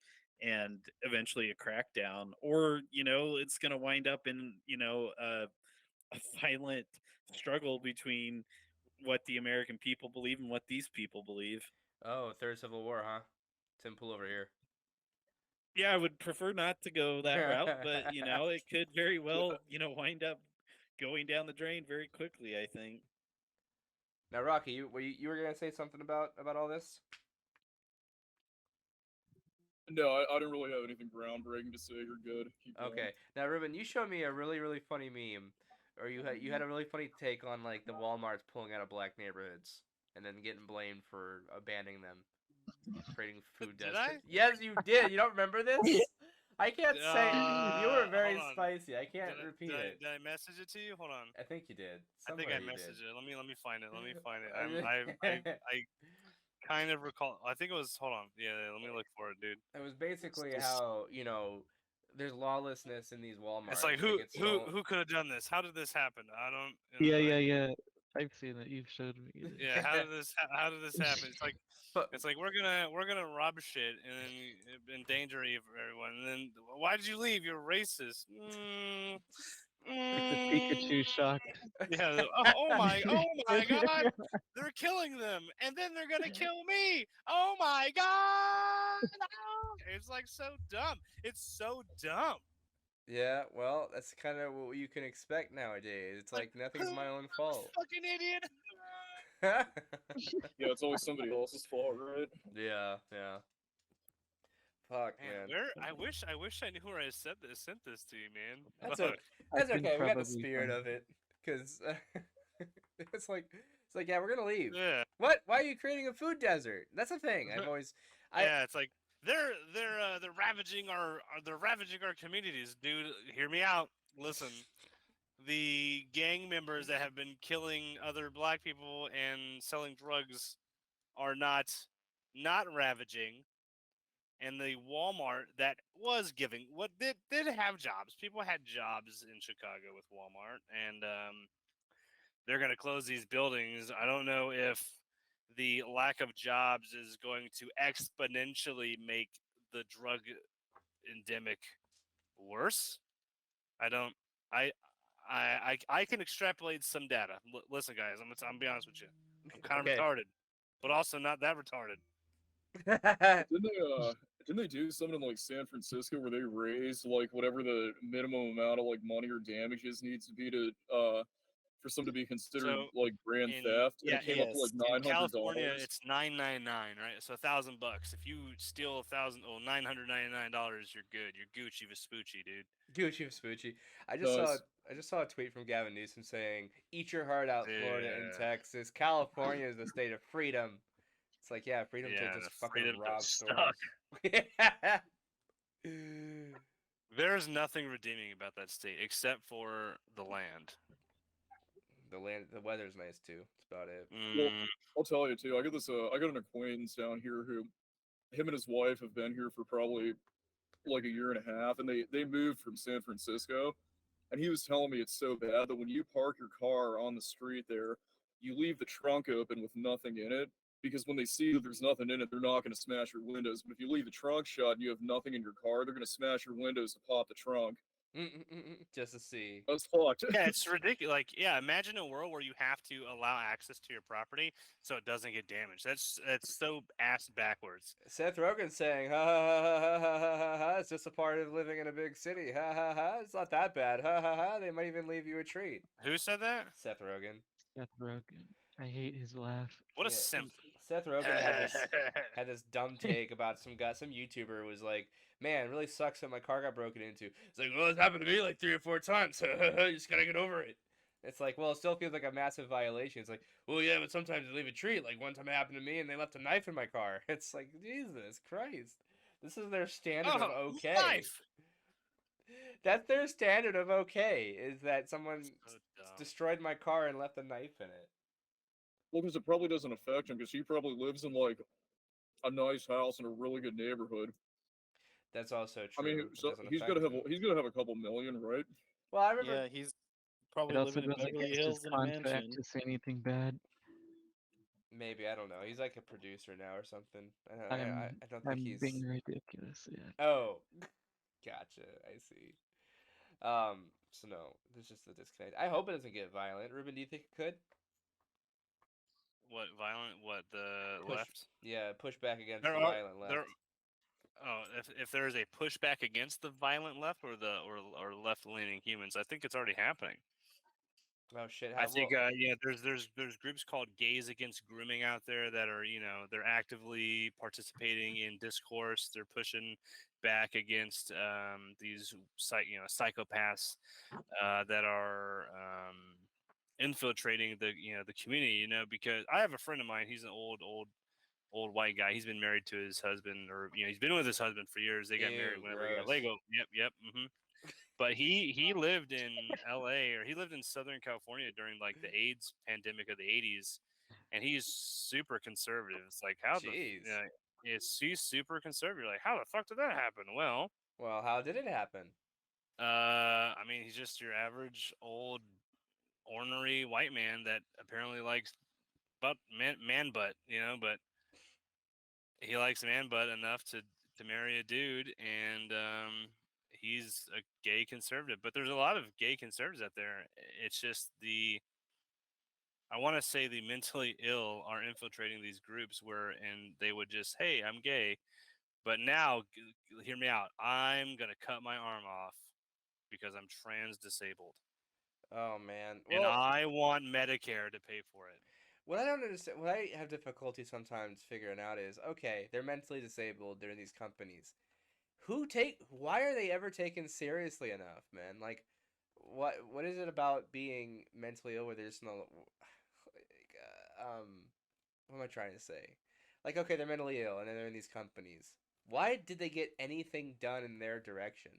and eventually a crackdown, or it's going to wind up in a violent struggle between what the American people believe and what these people believe. Oh, third Civil War, huh? Tim, pull over here. Yeah, I would prefer not to go that route, but it could very well wind up going down the drain very quickly, I think. Now, Rocky, you were gonna say something about all this? No, I don't really have anything groundbreaking to say. You're good. Keep going. Okay. Now, Ruben, you showed me a really funny meme, or you had a really funny take on like the WalMarts pulling out of black neighborhoods and then getting blamed for abandoning them, creating food Did deserts. I? Yes, you did. You don't remember this? I can't say. You were very Hold on. spicy. I can't repeat Did it. Did I message it to you? Hold on. I think you did. I think Somewhere I you messaged did. it. Let me find it. Let me find it. I kind of recall. I think it was. Hold on. Yeah. Let me look for it, dude. It was basically It's- how there's lawlessness in these Walmarts. It's like They get stolen. who could have done this? How did this happen? I don't. Yeah. I've seen that. You've showed me. This. Yeah. How did this happen? It's like But it's like we're gonna rob shit and then endanger everyone. And then why did you leave? You're racist. Like the Pikachu shock. Yeah. Oh my God! They're killing them, and then they're gonna kill me. Oh my God! No! It's like so dumb. It's so dumb. yeah, well, that's kind of what you can expect nowadays. It's like nothing's my own I'm a fault. fucking idiot. Yeah, it's always somebody else's fault, right? Yeah. Fuck, Man, man. where I wish I knew where I sent this to you, man. That's Fuck. okay. I That's can okay. We got the probably spirit find of it, because it's like yeah, we're gonna leave. Yeah. What? Why are you creating a food desert? That's a thing. I've always. Yeah, it's like they're ravaging they're ravaging our communities, dude. Hear me out. Listen, the gang members that have been killing other black people and selling drugs are not ravaging, and the Walmart that was giving what did have jobs. People had jobs in Chicago with Walmart, and they're going to close these buildings. I don't know if the lack of jobs is going to exponentially make the drug endemic worse. I don't. I can extrapolate some data. Listen, guys, I'm be honest with you. I'm kind of Okay. retarded, but also not that retarded. Didn't they do something in like San Francisco where they raised like whatever the minimum amount of like money or damages needs to be to for some to be considered So like grand in theft, and it came up to like yes, in $900. California, it's $999, right? So $1,000. If you steal $999, you're good. You're Gucci Vespucci, dude. Gucci Vespucci. Nice. I just saw a tweet from Gavin Newsom saying, "Eat your heart out, Florida and Yeah. Texas. California is the state of freedom." It's like, yeah, freedom to Yeah, just the fucking freedom to rob suck. stores. Yeah. There's nothing redeeming about that state except for the land. The weather's nice too. That's about it. Well, Mm, I'll tell you too. I got an acquaintance down here who, him and his wife have been here for probably like a year and a half, and they moved from San Francisco, and he was telling me it's so bad that when you park your car on the street there, you leave the trunk open with nothing in it, because when they see that there's nothing in it, they're not going to smash your windows. But if you leave the trunk shut and you have nothing in your car, they're going to smash your windows to pop the trunk. Just to see. That's fucked. yeah, it's ridiculous. Like, yeah, imagine a world where you have to allow access to your property so it doesn't get damaged. That's so ass backwards. Seth Rogen saying, "Ha ha ha ha ha ha ha ha. It's just a part of living in a big city. Ha ha ha. It's not that bad. Ha ha ha. They might even leave you a treat." Who said that? Seth Rogen. Seth Rogen. I hate his laugh. What a Yeah, simp. Seth Rogen had this dumb take about some YouTuber was like, "Man, it really sucks that my car got broken into." It's like, "Well, it's happened to me like 3 or 4 times. You just gotta get over it." It's like, well, it still feels like a massive violation. It's like, well, yeah, but sometimes they leave a treat. Like one time it happened to me, and they left a knife in my car. It's like, Jesus Christ, this is their standard of okay. Knife. That's their standard of okay. Is that someone So dumb. destroyed my car and left a knife in it? Well, because it probably doesn't affect him, because he probably lives in like a nice house in a really good neighborhood. That's also true. I mean, It so doesn't he's affect gonna have him. he's gonna have a couple million, right? Well, I remember. Yeah, he's probably It also living in goes Beverly against his Hills in a contract mansion. to say anything bad. Maybe, I don't know. He's like a producer now or something. I'm I don't think I'm being he's. ridiculous. Yeah. Oh, gotcha. I see. So no, there's just a disconnect. I hope it doesn't get violent. Ruben, do you think it could What violent? What the push? left? Yeah, push back against There the are violent there. left. Oh, if there is a pushback against the violent left or the or left leaning humans, I think it's already happening. Oh shit! I How think well? there's groups called Gays Against Grooming out there that are they're actively participating in discourse. They're pushing back against these psychopaths that are infiltrating the community. Because I have a friend of mine. He's an old white guy. He's been married to his husband, or he's been with his husband for years. They got married Ew, whenever he got gross. Lego. Yep. But he lived in L.A. or he lived in Southern California during like the AIDS pandemic of the '80s, and he's super conservative. It's like Jeez. he's super conservative. Like how the fuck did that happen? Well, Well, how did it happen? I mean he's just your average old ornery white man that apparently likes man butt, but he likes man butt enough to marry a dude, and he's a gay conservative. But there's a lot of gay conservatives out there. It's just I want to say the mentally ill are infiltrating these groups and they would just, hey, I'm gay, but now hear me out. I'm gonna cut my arm off because I'm trans disabled, Oh man. and Well, I want Medicare to pay for it. what I don't understand, what I have difficulty sometimes figuring out is, okay, they're mentally disabled. They're in these companies. Why are they ever taken seriously enough, man? Like, what is it about being mentally ill where there's no, like, what am I trying to say? Like, okay, they're mentally ill and then they're in these companies. Why did they get anything done in their direction?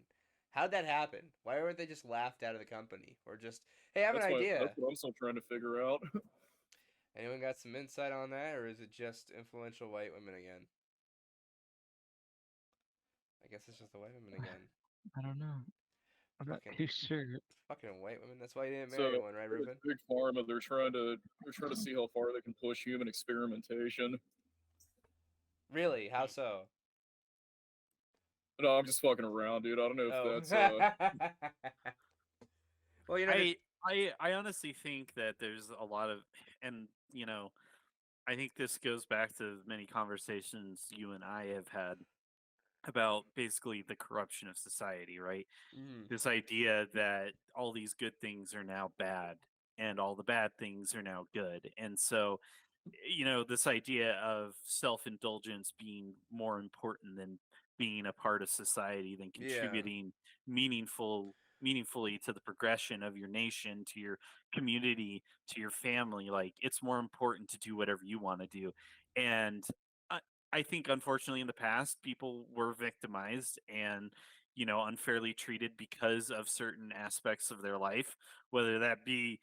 How'd that happen? Why weren't they just laughed out of the company or just, hey, I have an That's idea? what I'm still trying to figure out. Anyone got some insight on that, or is it just influential white women again? I guess it's just the white women again. I don't know. I'm not Fucking, too sure. fucking white women. That's why you didn't So marry one, right, there's Ruben? big pharma. They're trying to see how far they can push human experimentation. Really? How so? No, I'm just fucking around, dude. I don't know if Oh. that's Well, I honestly think that there's a lot of, and I think this goes back to many conversations you and I have had about basically the corruption of society, right? mm, This idea that all these good things are now bad and all the bad things are now good. And so, this idea of self-indulgence being more important than being a part of society, than yeah. contributing meaningfully to the progression of your nation, to your community, to your family. Like it's more important to do whatever you want to do. And I, I think unfortunately in the past people were victimized and unfairly treated because of certain aspects of their life, whether that be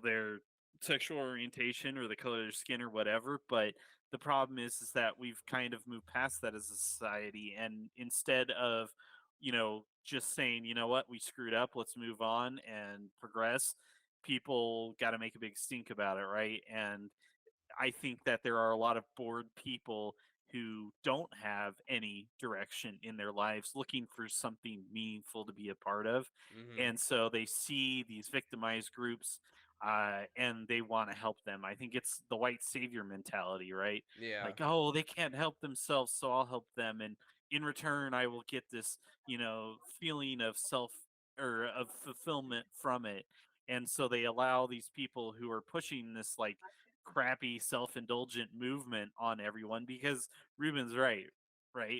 their sexual orientation or the color of their skin or whatever. But the problem is that we've kind of moved past that as a society, and instead of just saying, what, we screwed up, let's move on and progress, people got to make a big stink about it, right? And I think that there are a lot of bored people who don't have any direction in their lives, looking for something meaningful to be a part of. Mm-hmm. And so they see these victimized groups and they want to help them. I think it's the white savior mentality, right? Yeah. Like, oh, they can't help themselves, so I'll help them. And in return, I will get this, feeling of self or of fulfillment from it. And so they allow these people who are pushing this like crappy self-indulgent movement on everyone, because Ruben's right,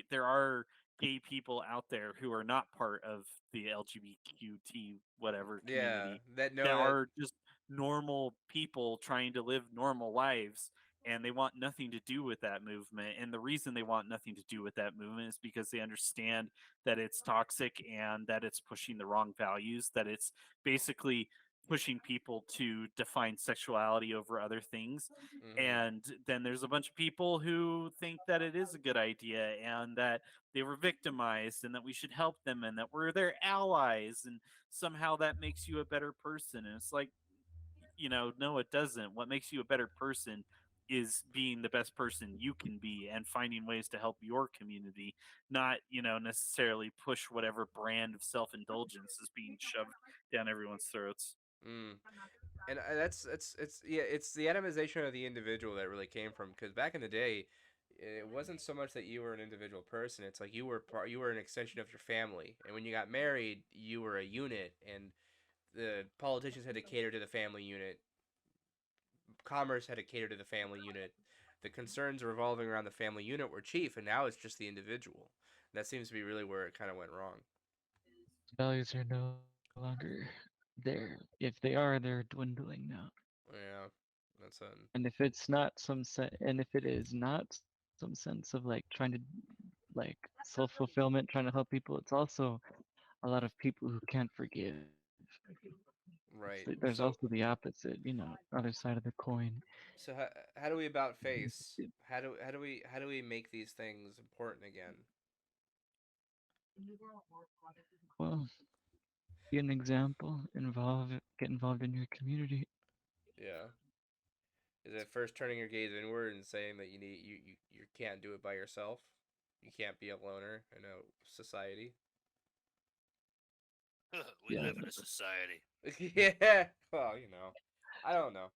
there are gay people out there who are not part of the LGBTQT whatever Yeah. community, That that know that. are just normal people trying to live normal lives, and they want nothing to do with that movement. And the reason they want nothing to do with that movement is because they understand that it's toxic and that it's pushing the wrong values, that it's basically pushing people to define sexuality over other things. Mm-hmm. And then there's a bunch of people who think that it is a good idea and that they were victimized and that we should help them and that we're their allies, and somehow that makes you a better person. And it's like, no, it doesn't. What makes you a better person is being the best person you can be and finding ways to help your community, not, necessarily push whatever brand of self-indulgence is being shoved down everyone's throats. Mm. And that's it's yeah, it's the atomization of the individual that really came from, because back in the day, it wasn't so much that you were an individual person. It's like you were an extension of your family, and when you got married, you were a unit, and the politicians had to cater to the family unit. Commerce had to cater to the family unit. The concerns revolving around the family unit were chief, and now it's just the individual. That seems to be really where it kind of went wrong. Values are no longer there. If they are, they're dwindling now. Yeah, that's And if it's not and if it is not some sense of like trying to like self-fulfillment, trying to help people, it's also a lot of people who can't forgive. right. There's also the opposite, other side of the coin. So how do we about face? How do we make these things important again? Well, be an example, get involved in your community. Yeah. Is it first turning your gaze inward and saying that you can't do it by yourself? You can't be a loner in a society. We Yeah, live in a society. Yeah. Well, I don't know.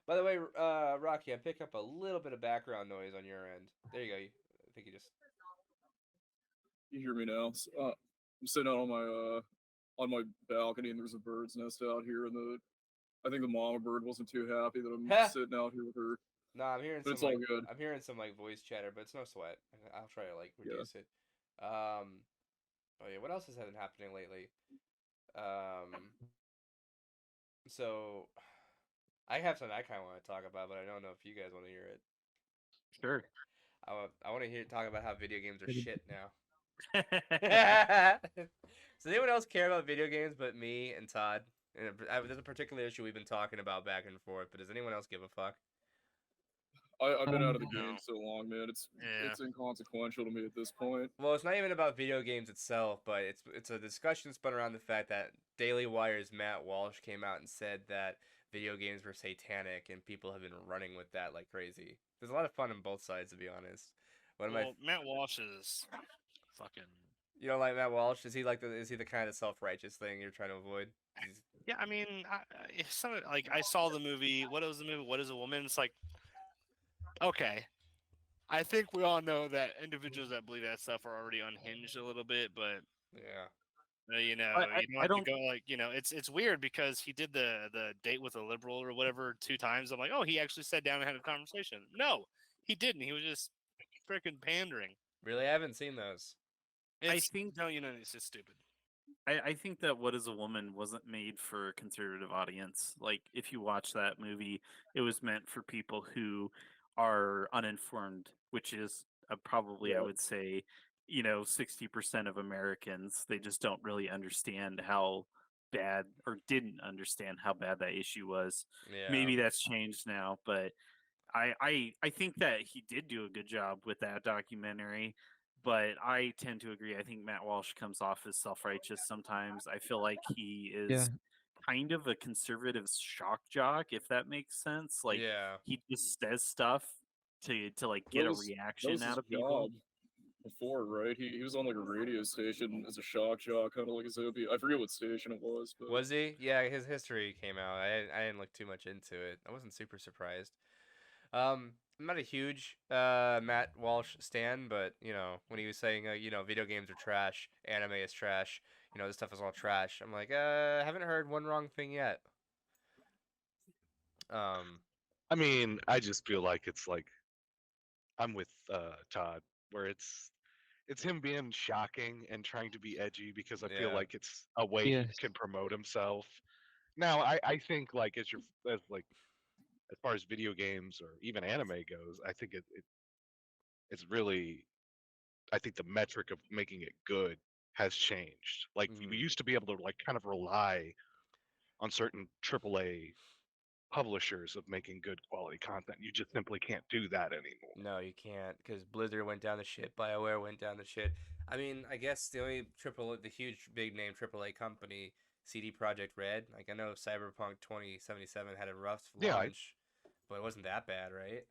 By the way, Rocky, I pick up a little bit of background noise on your end. There you go. I think you just. You hear me now? I'm sitting out on my balcony, and there's a bird's nest out here, and I think the mama bird wasn't too happy that I'm Heh! sitting out here with her, No, but it's all good. I'm hearing some like voice chatter, but it's no sweat. I'll try to like Yeah. reduce it. Um. Oh yeah. What else has been happening lately? Um. So, I have something I kind of want to talk about, but I don't know if you guys want to hear it. Sure. I want to hear talk about how video games are pretty- shit now. Does anyone else care about video games but me and Todd? And there's a particular issue we've been talking about back and forth, but does anyone else give a fuck? I've been out of the No. game so long, man. Yeah. It's inconsequential to me at this point. Well, it's not even about video games itself, but it's a discussion spun around the fact that Daily Wire's Matt Walsh came out and said that video games were satanic, and people have been running with that like crazy. There's a lot of fun on both sides, to be honest. One of my Well, Matt Walsh is fucking. You don't like Matt Walsh? Is he the kind of self-righteous thing you're trying to avoid? Yeah, I mean, like I saw the movie. What was the movie? What is a woman? It's like, okay, I think we all know that individuals that believe that stuff are already unhinged a little bit, but Yeah. you know, I, you don't I have to don't go like, it's weird because he did the date with a liberal or whatever 2 times. I'm like, oh, he actually sat down and had a conversation. No, he didn't. He was just freaking pandering. Really, I haven't seen those. I It's think no, it's just stupid. I think that What Is a Woman wasn't made for a conservative audience. Like, if you watch that movie, it was meant for people who are uninformed, which is probably, I Yeah. would say, 60% of Americans. They just don't really understand how bad, or didn't understand how bad that issue was. Yeah. Maybe that's changed now, but I think that he did do a good job with that documentary, but I tend to agree. I think Matt Walsh comes off as self-righteous sometimes. I feel like he Yeah, is kind of a conservative shock jock, if that makes sense. Like, Yeah. he just says stuff to like That get a that reaction was his out of people. job before, right? He was on like a radio station as a shock jock, kind of like a Zombie. I forget what station it was, but Was he? Yeah, his history came out. I didn't look too much into it. I wasn't super surprised. I'm not a huge Matt Walsh stan, but when he was saying video games are trash, anime is trash, this stuff is all trash. I'm like, I haven't heard one wrong thing yet. Um, I mean, I just feel like it's like I'm with Todd, where it's him being shocking and trying to be edgy because I feel yeah, like it's a way he yes, can promote himself. Now, I think like as like as far as video games or even anime goes, I think it's really I think the metric of making it good has changed. Like we mm, used to be able to like kind of rely on certain AAA publishers of making good quality content. You just simply can't do that anymore. no, you can't because Blizzard went down the shit. BioWare went down the shit. I mean, I guess the huge big name AAA company, CD Projekt Red. Like I know Cyberpunk 2077 had a rough Yeah, launch, but it wasn't that bad, right?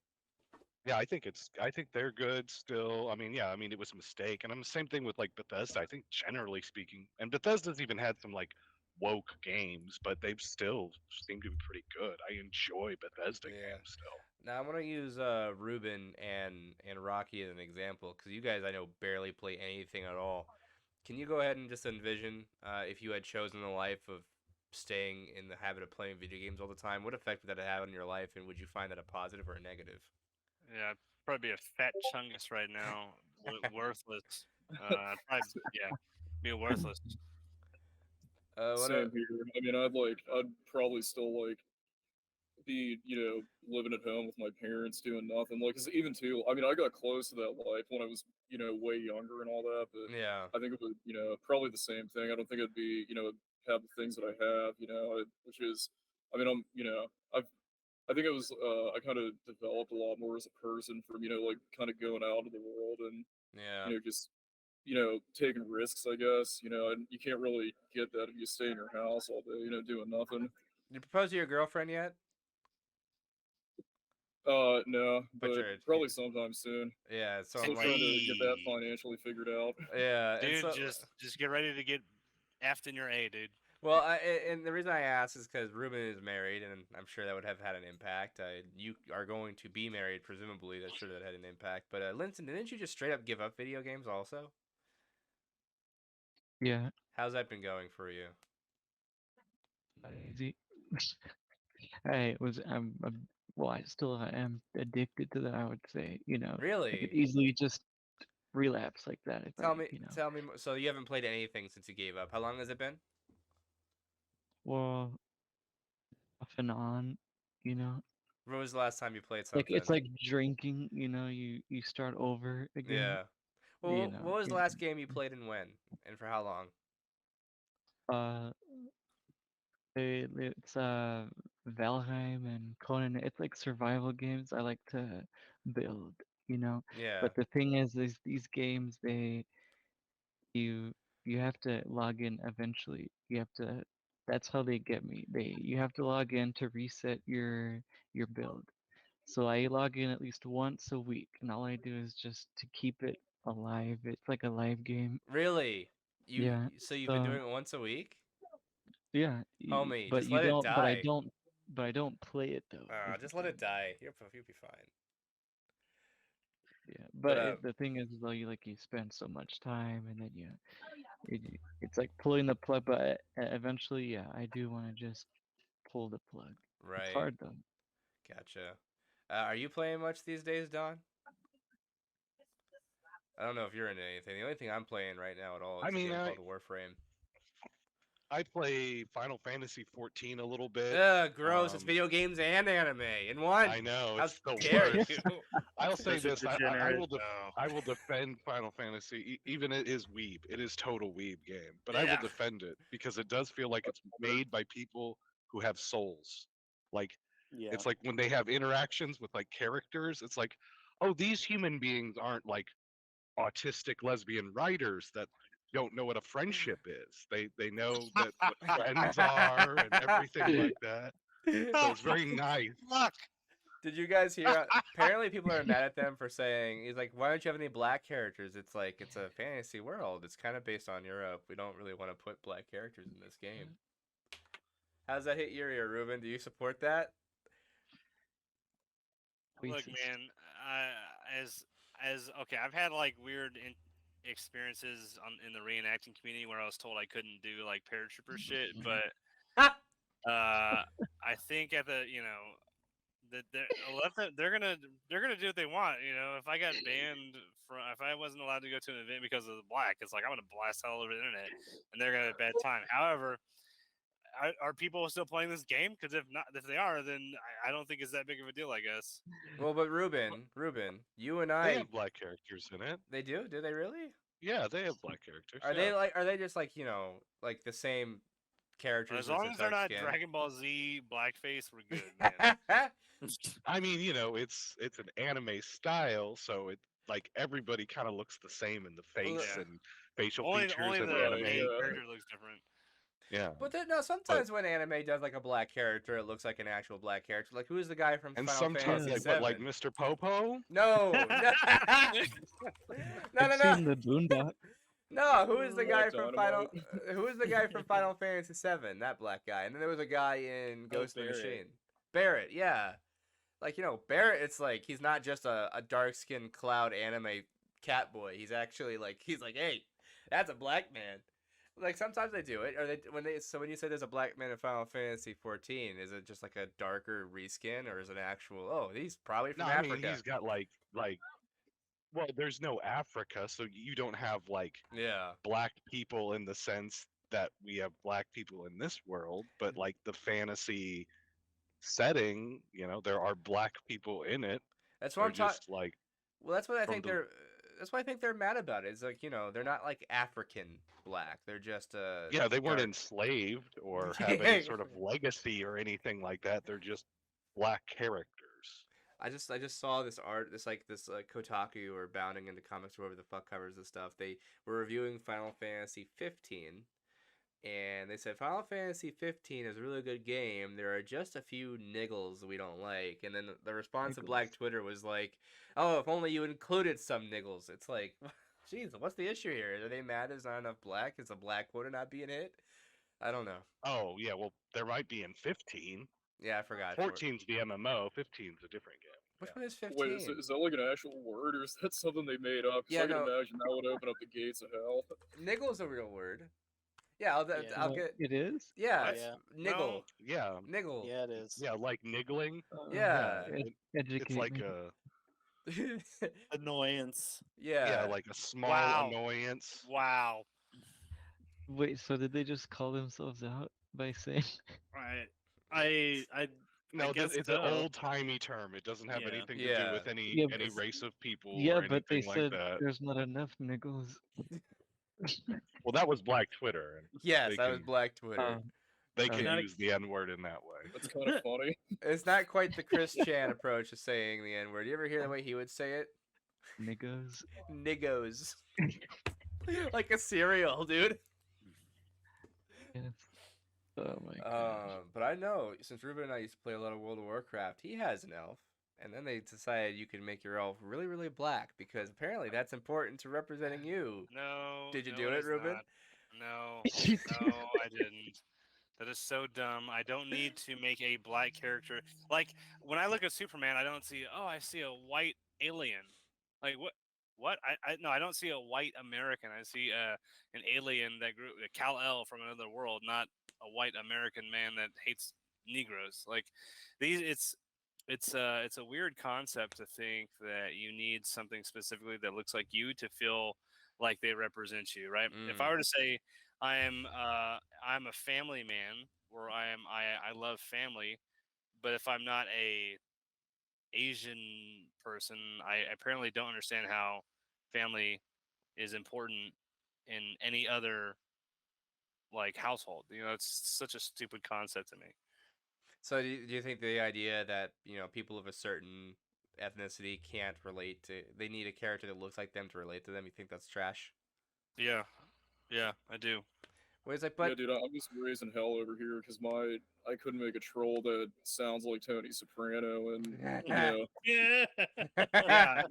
Yeah, I think they're good still. I mean, yeah, I mean it was a mistake, and I'm the same thing with like Bethesda. I think generally speaking, and Bethesda's even had some like woke games, but they've still seem to be pretty good. I enjoy Bethesda Yeah. games still. Now I'm gonna use Ruben and Rocky as an example because you guys I know barely play anything at all. Can you go ahead and just envision if you had chosen the life of staying in the habit of playing video games all the time? What effect would that have on your life, and would you find that a positive or a negative? Yeah, I'd probably be a fat chungus right now, worthless. Probably yeah, be worthless. What Same here. I mean, I'd probably still like be, living at home with my parents doing nothing. Like, 'cause even too, I mean, I got close to that life when I was, way younger and all that, but Yeah, I think it would, probably the same thing. I don't think it'd be, have the things that I have, which is, I mean, I think it was, I kind of developed a lot more as a person from, like kind of going out into the world and, yeah. just, taking risks, I guess, and you can't really get that if you stay in your house all day, doing nothing. Did you propose to your girlfriend yet? No, But but probably sometime soon. yeah. So I'm Still like, trying to get that Hey, financially figured out. yeah, and dude, so just get ready to get effed in your A, dude. well, and the reason I asked is because Ruben is married, and I'm sure that would have had an impact. You are going to be married, presumably. That sure that had an impact. But Linton, didn't you just straight up give up video games also? Yeah, How's that been going for you? easy. Well, I still am addicted to that, I would say. I could Really? easily just relapse like that if I, Tell me. So you haven't played anything since you gave up. How long has it been? well, off and on, you know. When was the last time you played Like it's something? like drinking, you start over again, Yeah. Well, what was the you last game you played and when, and for how long? uh it's Valheim and Conan. It's like survival games. I like to build, you know. Yeah. But the thing is these games you you have to log in eventually. You have to That's how they get me. You have to log in to reset your build. So I log in at least once a week, and all I do is just to keep it alive. It's like a live game. Really? Yeah. So you've been So doing it once a week? yeah, Homie, but just let it die. I don't play it though. Is the Just let it thing. die. You'll be fine. Yeah, But but the thing is though, you spend so much time, and then it, it's like pulling the plug. But eventually, yeah, I do want to just pull the plug. It's right. hard though. Gotcha. Are you playing much these days, Don? I don't know if you're into anything. The only thing I'm playing right now at all I is a mean, game called Warframe. I play Final Fantasy 14 a little bit. Ugh, gross. It's Um, video games and anime in one. I know How it's the dare worst. you? I'll say Such a this: degenerate. No. I will defend Final Fantasy, even it is weeb. It is total weeb game, but I will Yeah. defend it because it does feel like it's made by people who have souls. Like Yeah. it's like when they have interactions with like characters, it's like, oh, these human beings aren't like autistic lesbian writers that don't know what a friendship is. They know that what friends are and everything like that. So Oh, it's very nice. fuck. Did you guys hear? Apparently, people are mad at them for saying, he's like, why don't you have any black characters? It's like, it's a fantasy world. It's kind of based on Europe. We don't really want to put black characters in this game. How's that hit your ear, Ruben? Do you support that? Look, Racist. man, I, as okay, I've had like weird experiences in the reenacting community where I was told I couldn't do like paratrooper shit, but I think at the that they're gonna do what they want. If I got banned from if I wasn't allowed to go to an event because of the black, it's like I'm gonna blast all over the internet, and they're gonna have a bad time. However, are people still playing this game? Because if not, if they are, then I don't think it's that big of a deal. I guess. Well, but Ruben, you and They I, have black characters in it. they do? Do they really? Yeah, they have black characters. Are Yeah. they like? Are they just like like the same characters As with long just as they're dark not skin? Dragon Ball Z blackface, we're good, man. I mean, it's an anime style, so it like everybody kind of looks the same in the face Yeah. and facial Only features in the the Right, anime. main yeah. character looks different. Yeah. But then, no, sometimes when anime does like a black character, it looks like an actual black character. Like, who is the guy from And Final sometimes, Fantasy like VII? what, like Mr. Popo? No, no, no, I've no, seen no. the Boondock. No, who is the guy Black from Dynamite. Who is the guy from Final Fantasy VII? That black guy. And then there was a guy in Oh, Ghost of the Barrett. Machine. Barrett, yeah. Like, Barrett. It's like he's not just a dark skinned cloud anime cat boy. He's actually like hey, that's a black man. Like sometimes they do it. Or when you say there's a black man in Final Fantasy 14, is it just like a darker reskin, or is it actual? Oh, he's probably No, from I mean Africa. he's got like well, there's no Africa, so you don't have like Yeah. black people in the sense that we have black people in this world, but like the fantasy setting, there are black people in it. That's what They're I'm talking. just like Well, that's what I from think the they're. That's why I think they're mad about it. It's like they're not like African black. They're just yeah, they weren't dark. enslaved or have any sort of legacy or anything like that. They're just black characters. I just saw this art, this Kotaku or Bounding into Comics, or whoever the fuck covers this stuff. They were reviewing Final Fantasy 15, and they said Final Fantasy 15 is a really good game. There are just a few niggles we don't like. And then the response of Black Twitter was like, "Oh, if only you included some niggles." It's like, jeez, what's the issue here? Are they mad there's not enough black? Is a black quota not being hit? I don't know. Oh yeah, well there might be in 15. Yeah, I forgot. 14's the MMO. 15's a different game. Which Yeah. one is 15? Wait, is that like an actual word, or is that something they made up? 'Cause Yeah, I can no. imagine that would open up the gates of hell. Niggle's a real word. Yeah, I'll get. It is? Yeah, What? it's Yeah. niggle. Yeah, Niggle. Yeah, it is. yeah, like niggling. Yeah. It's Educate like me. Annoyance. yeah. like a small Wow. annoyance. Wow. Wait, so did they just call themselves out by saying? I No, guess it's so. an old timey term. It doesn't have Yeah. anything to Yeah. do with any Yeah, any but- race of people Yeah, or but they anything like said that. there's not enough niggles. Well, that was Black Twitter, and Yes, they that was can- Black Twitter. they can Okay. use the N word in that way. That's kind of funny. It's not quite the Chris Chan approach to saying the N word. You ever hear the way he would say it? Niggos. Niggos. Like a cereal, dude. Yes. Oh my god. But I know, since Ruben and I used to play a lot of World of Warcraft, he has an elf. And then they decided you could make your elf really, really black because apparently that's important to representing you. No. Did you no, do it, it's Ruben? not. No, I didn't. That is so dumb. I don't need to make a black character. Like when I look at Superman, I don't see. Oh, I see a white alien. Like what? What? No, I don't see a white American. I see an alien that grew a Kal-El from another world, not a white American man that hates Negroes. Like these, it's a weird concept to think that you need something specifically that looks like you to feel like they represent you, right? If I were to say I'm a family man, or I love family, but if I'm not a Asian person, I apparently don't understand how family is important in any other like household. It's such a stupid concept to me. So do you think the idea that, people of a certain ethnicity can't relate to, they need a character that looks like them to relate to them, you think that's trash? Yeah, I do. Well, it's like, Yeah, but dude, I'm just raising hell over here because I couldn't make a troll that sounds like Tony Soprano, and Yeah,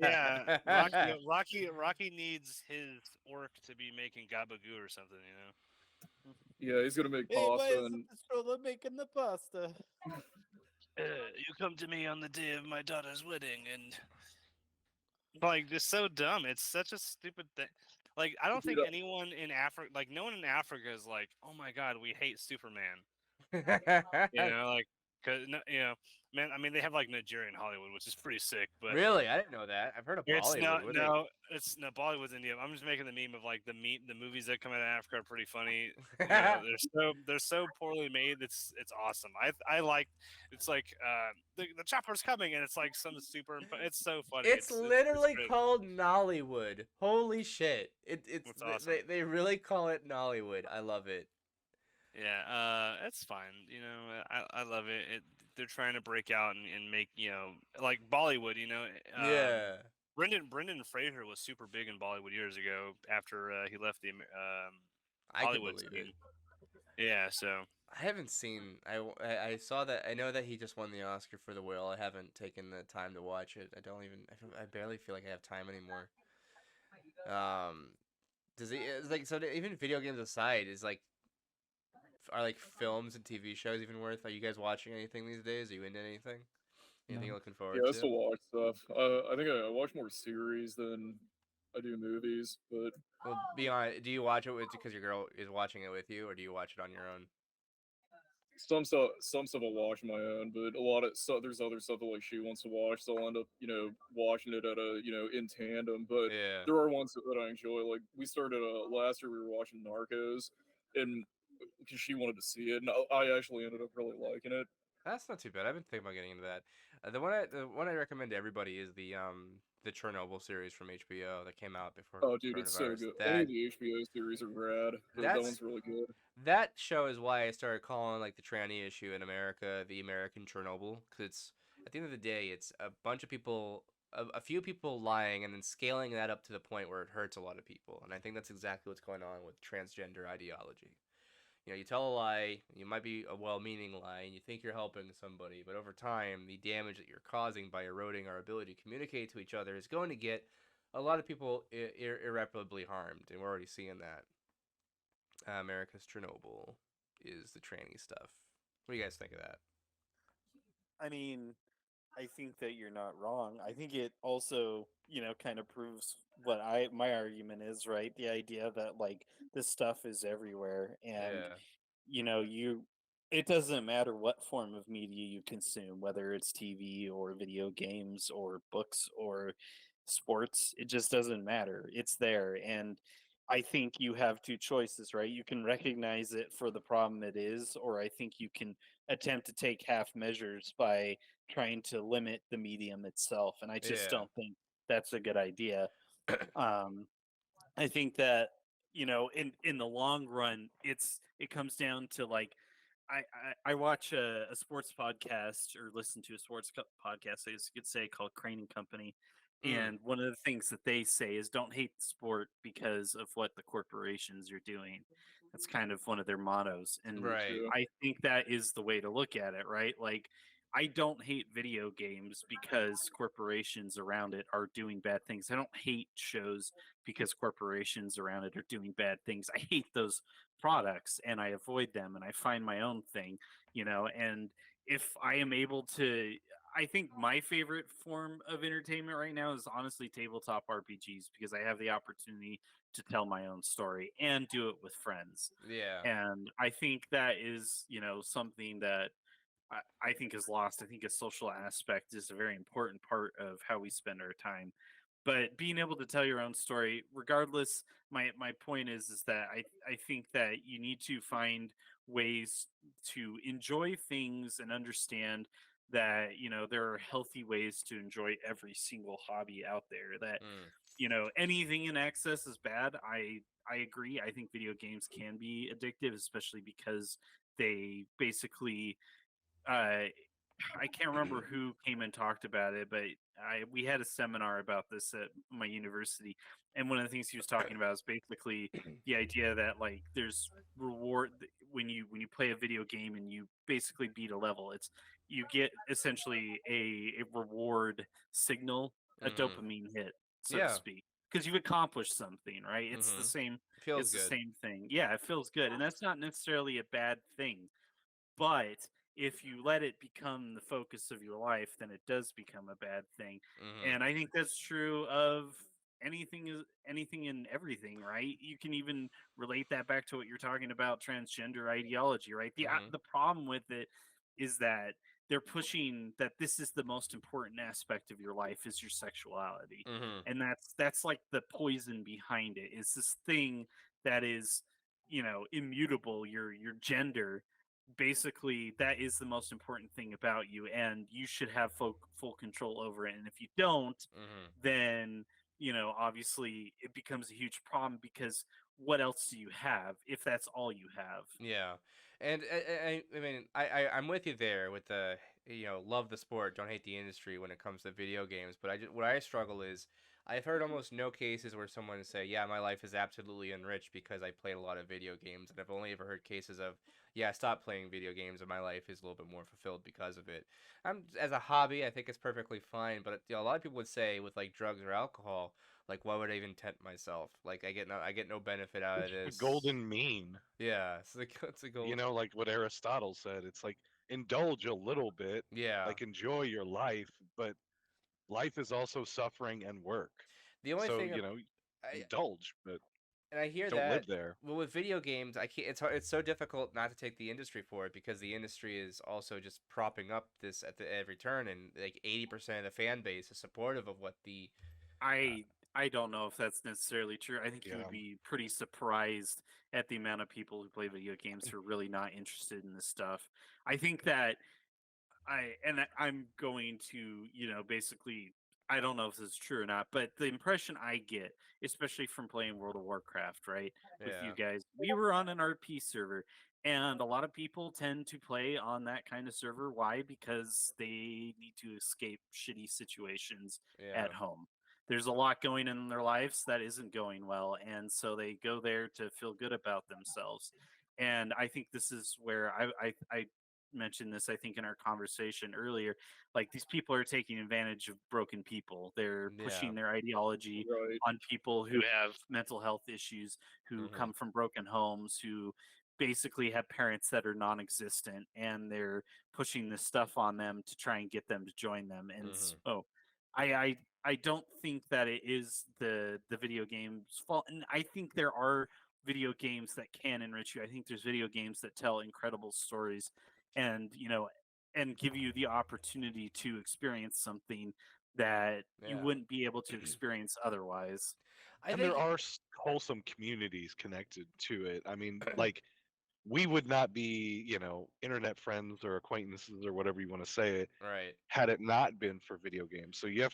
yeah. Rocky needs his orc to be making gabagoo or something, yeah, he's gonna make pasta and stroller making the pasta? You come to me on the day of my daughter's wedding, and like, it's so dumb. It's such a stupid thing. Like, I don't think Dude, anyone in Africa, like, no one in Africa is like, oh my god, we hate Superman. Like, cause man. I mean, they have like Nigerian Hollywood, which is pretty sick. But really, I didn't know that. I've heard of it's Bollywood. not. What do No, it's no Bollywood's India. I'm just making the meme of like the movies that come out of Africa are pretty funny. they- They're so poorly made. It's awesome. I like. It's like the chopper's coming, and it's like some super. It's so funny. It's literally great. called Nollywood. Holy shit! It's That's awesome. they really call it Nollywood. I love it. Yeah, it's fine. I love it. They're trying to break out and make like Bollywood. Yeah. Brendan Fraser was super big in Bollywood years ago after he left the I can Hollywood believe scene. it. Yeah, so I haven't seen. I saw that. I know that he just won the Oscar for The Whale. I haven't taken the time to watch it. I don't even. I barely feel like I have time anymore. Um, does he? It's like so. Even video games aside, is like are like films and TV shows even worth? Are you guys watching anything these days? Are you into anything? Anything No. you're looking Yeah, forward I to? still watch stuff. I think I watch more series than I do movies, but Well, be honest. Do you watch it with because your girl is watching it with you, or do you watch it on your own? some stuff I'll watch on my own, but a lot of stuff there's other stuff that like she wants to watch, so I'll end up watching it at a in tandem. But Yeah, there are ones that I enjoy. Like we started last year we were watching Narcos, and because she wanted to see it, and I actually ended up really liking it. that's not too bad. I've been thinking about getting into that. The one I recommend to everybody is the Chernobyl series from HBO that came out before Oh, dude, it's so coronavirus. good. Any of the HBO series are rad, but that That's one's really good. that show is why I started calling like the tranny issue in America the American Chernobyl, because it's at the end of the day it's a bunch of people, a few people lying and then scaling that up to the point where it hurts a lot of people, and I think that's exactly what's going on with transgender ideology. You tell a lie, you might be a well-meaning lie, and you think you're helping somebody, but over time, the damage that you're causing by eroding our ability to communicate to each other is going to get a lot of people irreparably harmed, and we're already seeing that. America's Chernobyl is the tranny stuff. What do you guys think of that? I mean, I think that you're not wrong. I think it also, kind of proves what my argument is, right? The idea that like this stuff is everywhere, and Yeah, you it doesn't matter what form of media you consume, whether it's TV or video games or books or sports. It just doesn't matter. It's there. And I think you have two choices, right? You can recognize it for the problem it is, or I think you can attempt to take half measures by trying to limit the medium itself. And I just yeah, don't think that's a good idea. um I think that in the long run, it comes down to like I watch a sports podcast or listen to a podcast, I guess you could say, called Crane and Company, mm, and one of the things that they say is don't hate the sport because of what the corporations are doing. That's kind of one of their mottos, and Me right, too. I think that is the way to look at it, right? Like I don't hate video games because corporations around it are doing bad things. I don't hate shows because corporations around it are doing bad things. I hate those products and I avoid them and I find my own thing, and if I am able to, I think my favorite form of entertainment right now is honestly tabletop RPGs because I have the opportunity to tell my own story and do it with friends. yeah, And I think that is, something that I think is lost. I think a social aspect is a very important part of how we spend our time. But being able to tell your own story, regardless, my point is that I think that you need to find ways to enjoy things and understand that there are healthy ways to enjoy every single hobby out there. That mm, anything in excess is bad. I agree. I think video games can be addictive, especially because they basically uh, I can't remember who came and talked about it, but we had a seminar about this at my university, and one of the things he was talking about is basically the idea that like there's when you play a video game and you basically beat a level. It's you get essentially a reward signal, a mm, dopamine hit, so to yeah, speak, because you've accomplished something, right? It's the mm-hmm. same. Feels It's the good. same thing. Yeah, it feels good, and that's not necessarily a bad thing, but if you let it become the focus of your life, then it does become a bad thing. Mm-hmm. And I think that's true of anything and everything, right? You can even relate that back to what you're talking about transgender ideology, right? Mm-hmm. The problem with it is that they're pushing that this is the most important aspect of your life is your sexuality. Mm-hmm. And that's like the poison behind it. Is this thing that is immutable, your gender. Basically that is the most important thing about you and you should have full control over it, and if you don't, Mm-hmm. then obviously it becomes a huge problem because what else do you have if that's all you have? Yeah, and I mean, I'm with you there with the love the sport, don't hate the industry when it comes to video games. But what I struggle is I've heard almost no cases where someone say, "Yeah, my life is absolutely enriched because I played a lot of video games," and I've only ever heard cases of, "Yeah, I stopped playing video games and my life is a little bit more fulfilled because of it." As a hobby, I think it's perfectly fine, but a lot of people would say with like drugs or alcohol, like, why would I even tempt myself? Like, I get no benefit out of It's the this. golden mean. Yeah, it's like it's a You gold. know, like what Aristotle said. It's like indulge a little bit, Yeah, like enjoy your life, but life is also suffering and work. the only So, thing I indulge, but and I hear don't that. live there. Well, with video games, I can't. It's hard, it's so difficult not to take the industry for it because the industry is also just propping up this at every turn, and like 80% of the fan base is supportive of what the. Uh, I don't know if that's necessarily true. I think you Yeah. would be pretty surprised at the amount of people who play video games who are really not interested in this stuff. I think that I'm going to, basically, I don't know if this is true or not, but the impression I get, especially from playing World of Warcraft, right, with you yeah, guys, we were on an RP server, and a lot of people tend to play on that kind of server. Why? Because they need to escape shitty situations yeah, at home. There's a lot going in their lives that isn't going well, and so they go there to feel good about themselves. And I think this is where I mentioned this, I think, in our conversation earlier. Like, these people are taking advantage of broken people. They're yeah. pushing their ideology Right. on people who have mental health issues, who Mhm, come from broken homes, who basically have parents that are non-existent, and they're pushing this stuff on them to try and get them to join them. And mhm. so I don't think that it is the video game's fault. And I think there are video games that can enrich you. I think there's video games that tell incredible stories, and and give you the opportunity to experience something that you Yeah. wouldn't be able to experience otherwise. I And there think. are wholesome communities connected to it. I mean, like we would not be, internet friends or acquaintances or whatever you want to say it Right. had it not been for video games. So you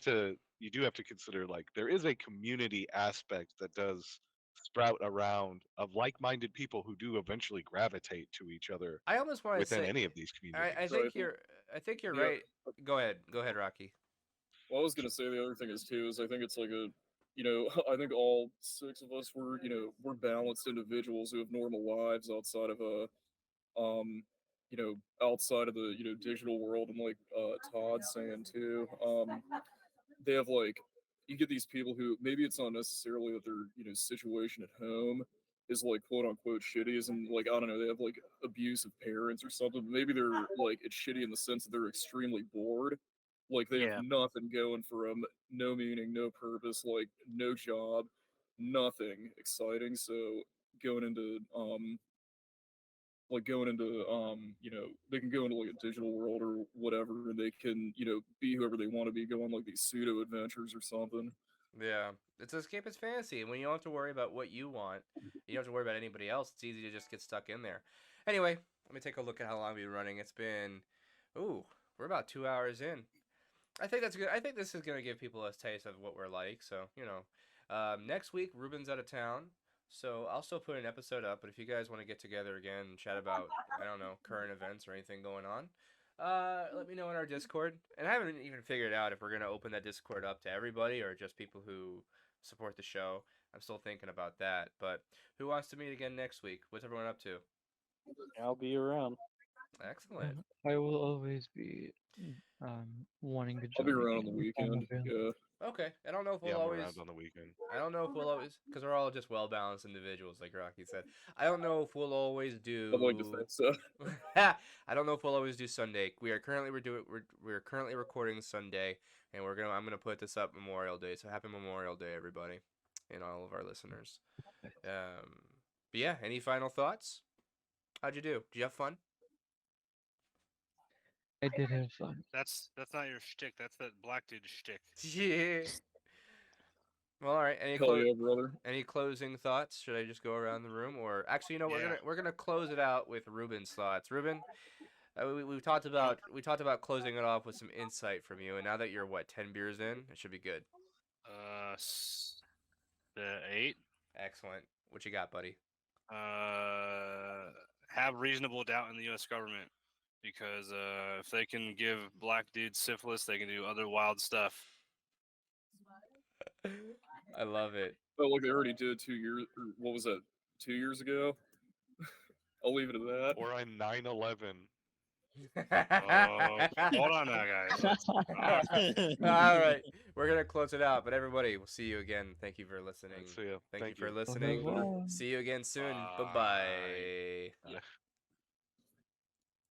do have to consider like there is a community aspect that does sprout around of like-minded people who do eventually gravitate to each other I almost want to within say. any of these I communities. Right. think you're. I think you're Yeah. right. Go ahead. Go ahead, Rocky. Well, I was gonna say the other thing is too is I think it's like a, I think all six of us were, we're balanced individuals who have normal lives outside of outside of the digital world, and like Todd's saying too. They have like you get these people who maybe it's not necessarily that their situation at home is like quote unquote shitty, isn't like I don't know, they have like abusive parents or something, but maybe they're like it's shitty in the sense that they're extremely bored, like they have Yeah. nothing going for them, no meaning, no purpose, like no job, nothing exciting. So going into they can go into like a digital world or whatever, and they can be whoever they want to be, go on like these pseudo adventures or something. Yeah, it's escapist fantasy, and when you don't have to worry about what you want, you don't have to worry about anybody else. It's easy to just get stuck in there. Anyway, let me take a look at how long we've been running. It's been, ooh, we're about 2 hours in. I think that's good. I think this is gonna give people a taste of what we're like. So next week Ruben's out of town, so I'll still put an episode up. But if you guys want to get together again and chat about I don't know current events or anything going on, let me know in our Discord. And I haven't even figured out if we're gonna open that Discord up to everybody or just people who support the show. I'm still thinking about that. But who wants to meet again next week? What's everyone up to? I'll be around. Excellent. I will always be wanting to I'll be join around on the again if I'm weekend. available. Yeah, Okay, I don't know if Yeah, we'll I'm always. around on the weekend. I don't know if we'll always, because we're all just well balanced individuals, like Rocky said. I don't know if we'll always I'd like to do. think so. I don't know if we'll always do Sunday. We're currently recording Sunday, and I'm gonna put this up Memorial Day. So happy Memorial Day, everybody, and all of our listeners. But yeah, any final thoughts? How'd you do? Did you have fun? I did have fun. That's not your shtick. That's that black dude shtick. Yeah. Well, all right. Hell yeah, brother. Any closing thoughts? Should I just go around the room, or actually, Yeah. we're gonna close it out with Ruben's thoughts. Ruben, we talked about closing it off with some insight from you, and now that you're what 10 beers in, it should be good. The 8. Excellent. What you got, buddy? Have reasonable doubt in the U.S. government because if they can give black dudes syphilis, they can do other wild stuff. I love it. But like they already did 2 years. Or what was that? 2 years ago. I'll leave it at that. Or on 9/11. Hold on now, guys. Let's, All right, we're gonna close it out. But everybody, we'll see you again. Thank you for listening. See ya. Thank you Thank for you. listening. revoir. See you again soon. Bye. Bye bye. Yeah.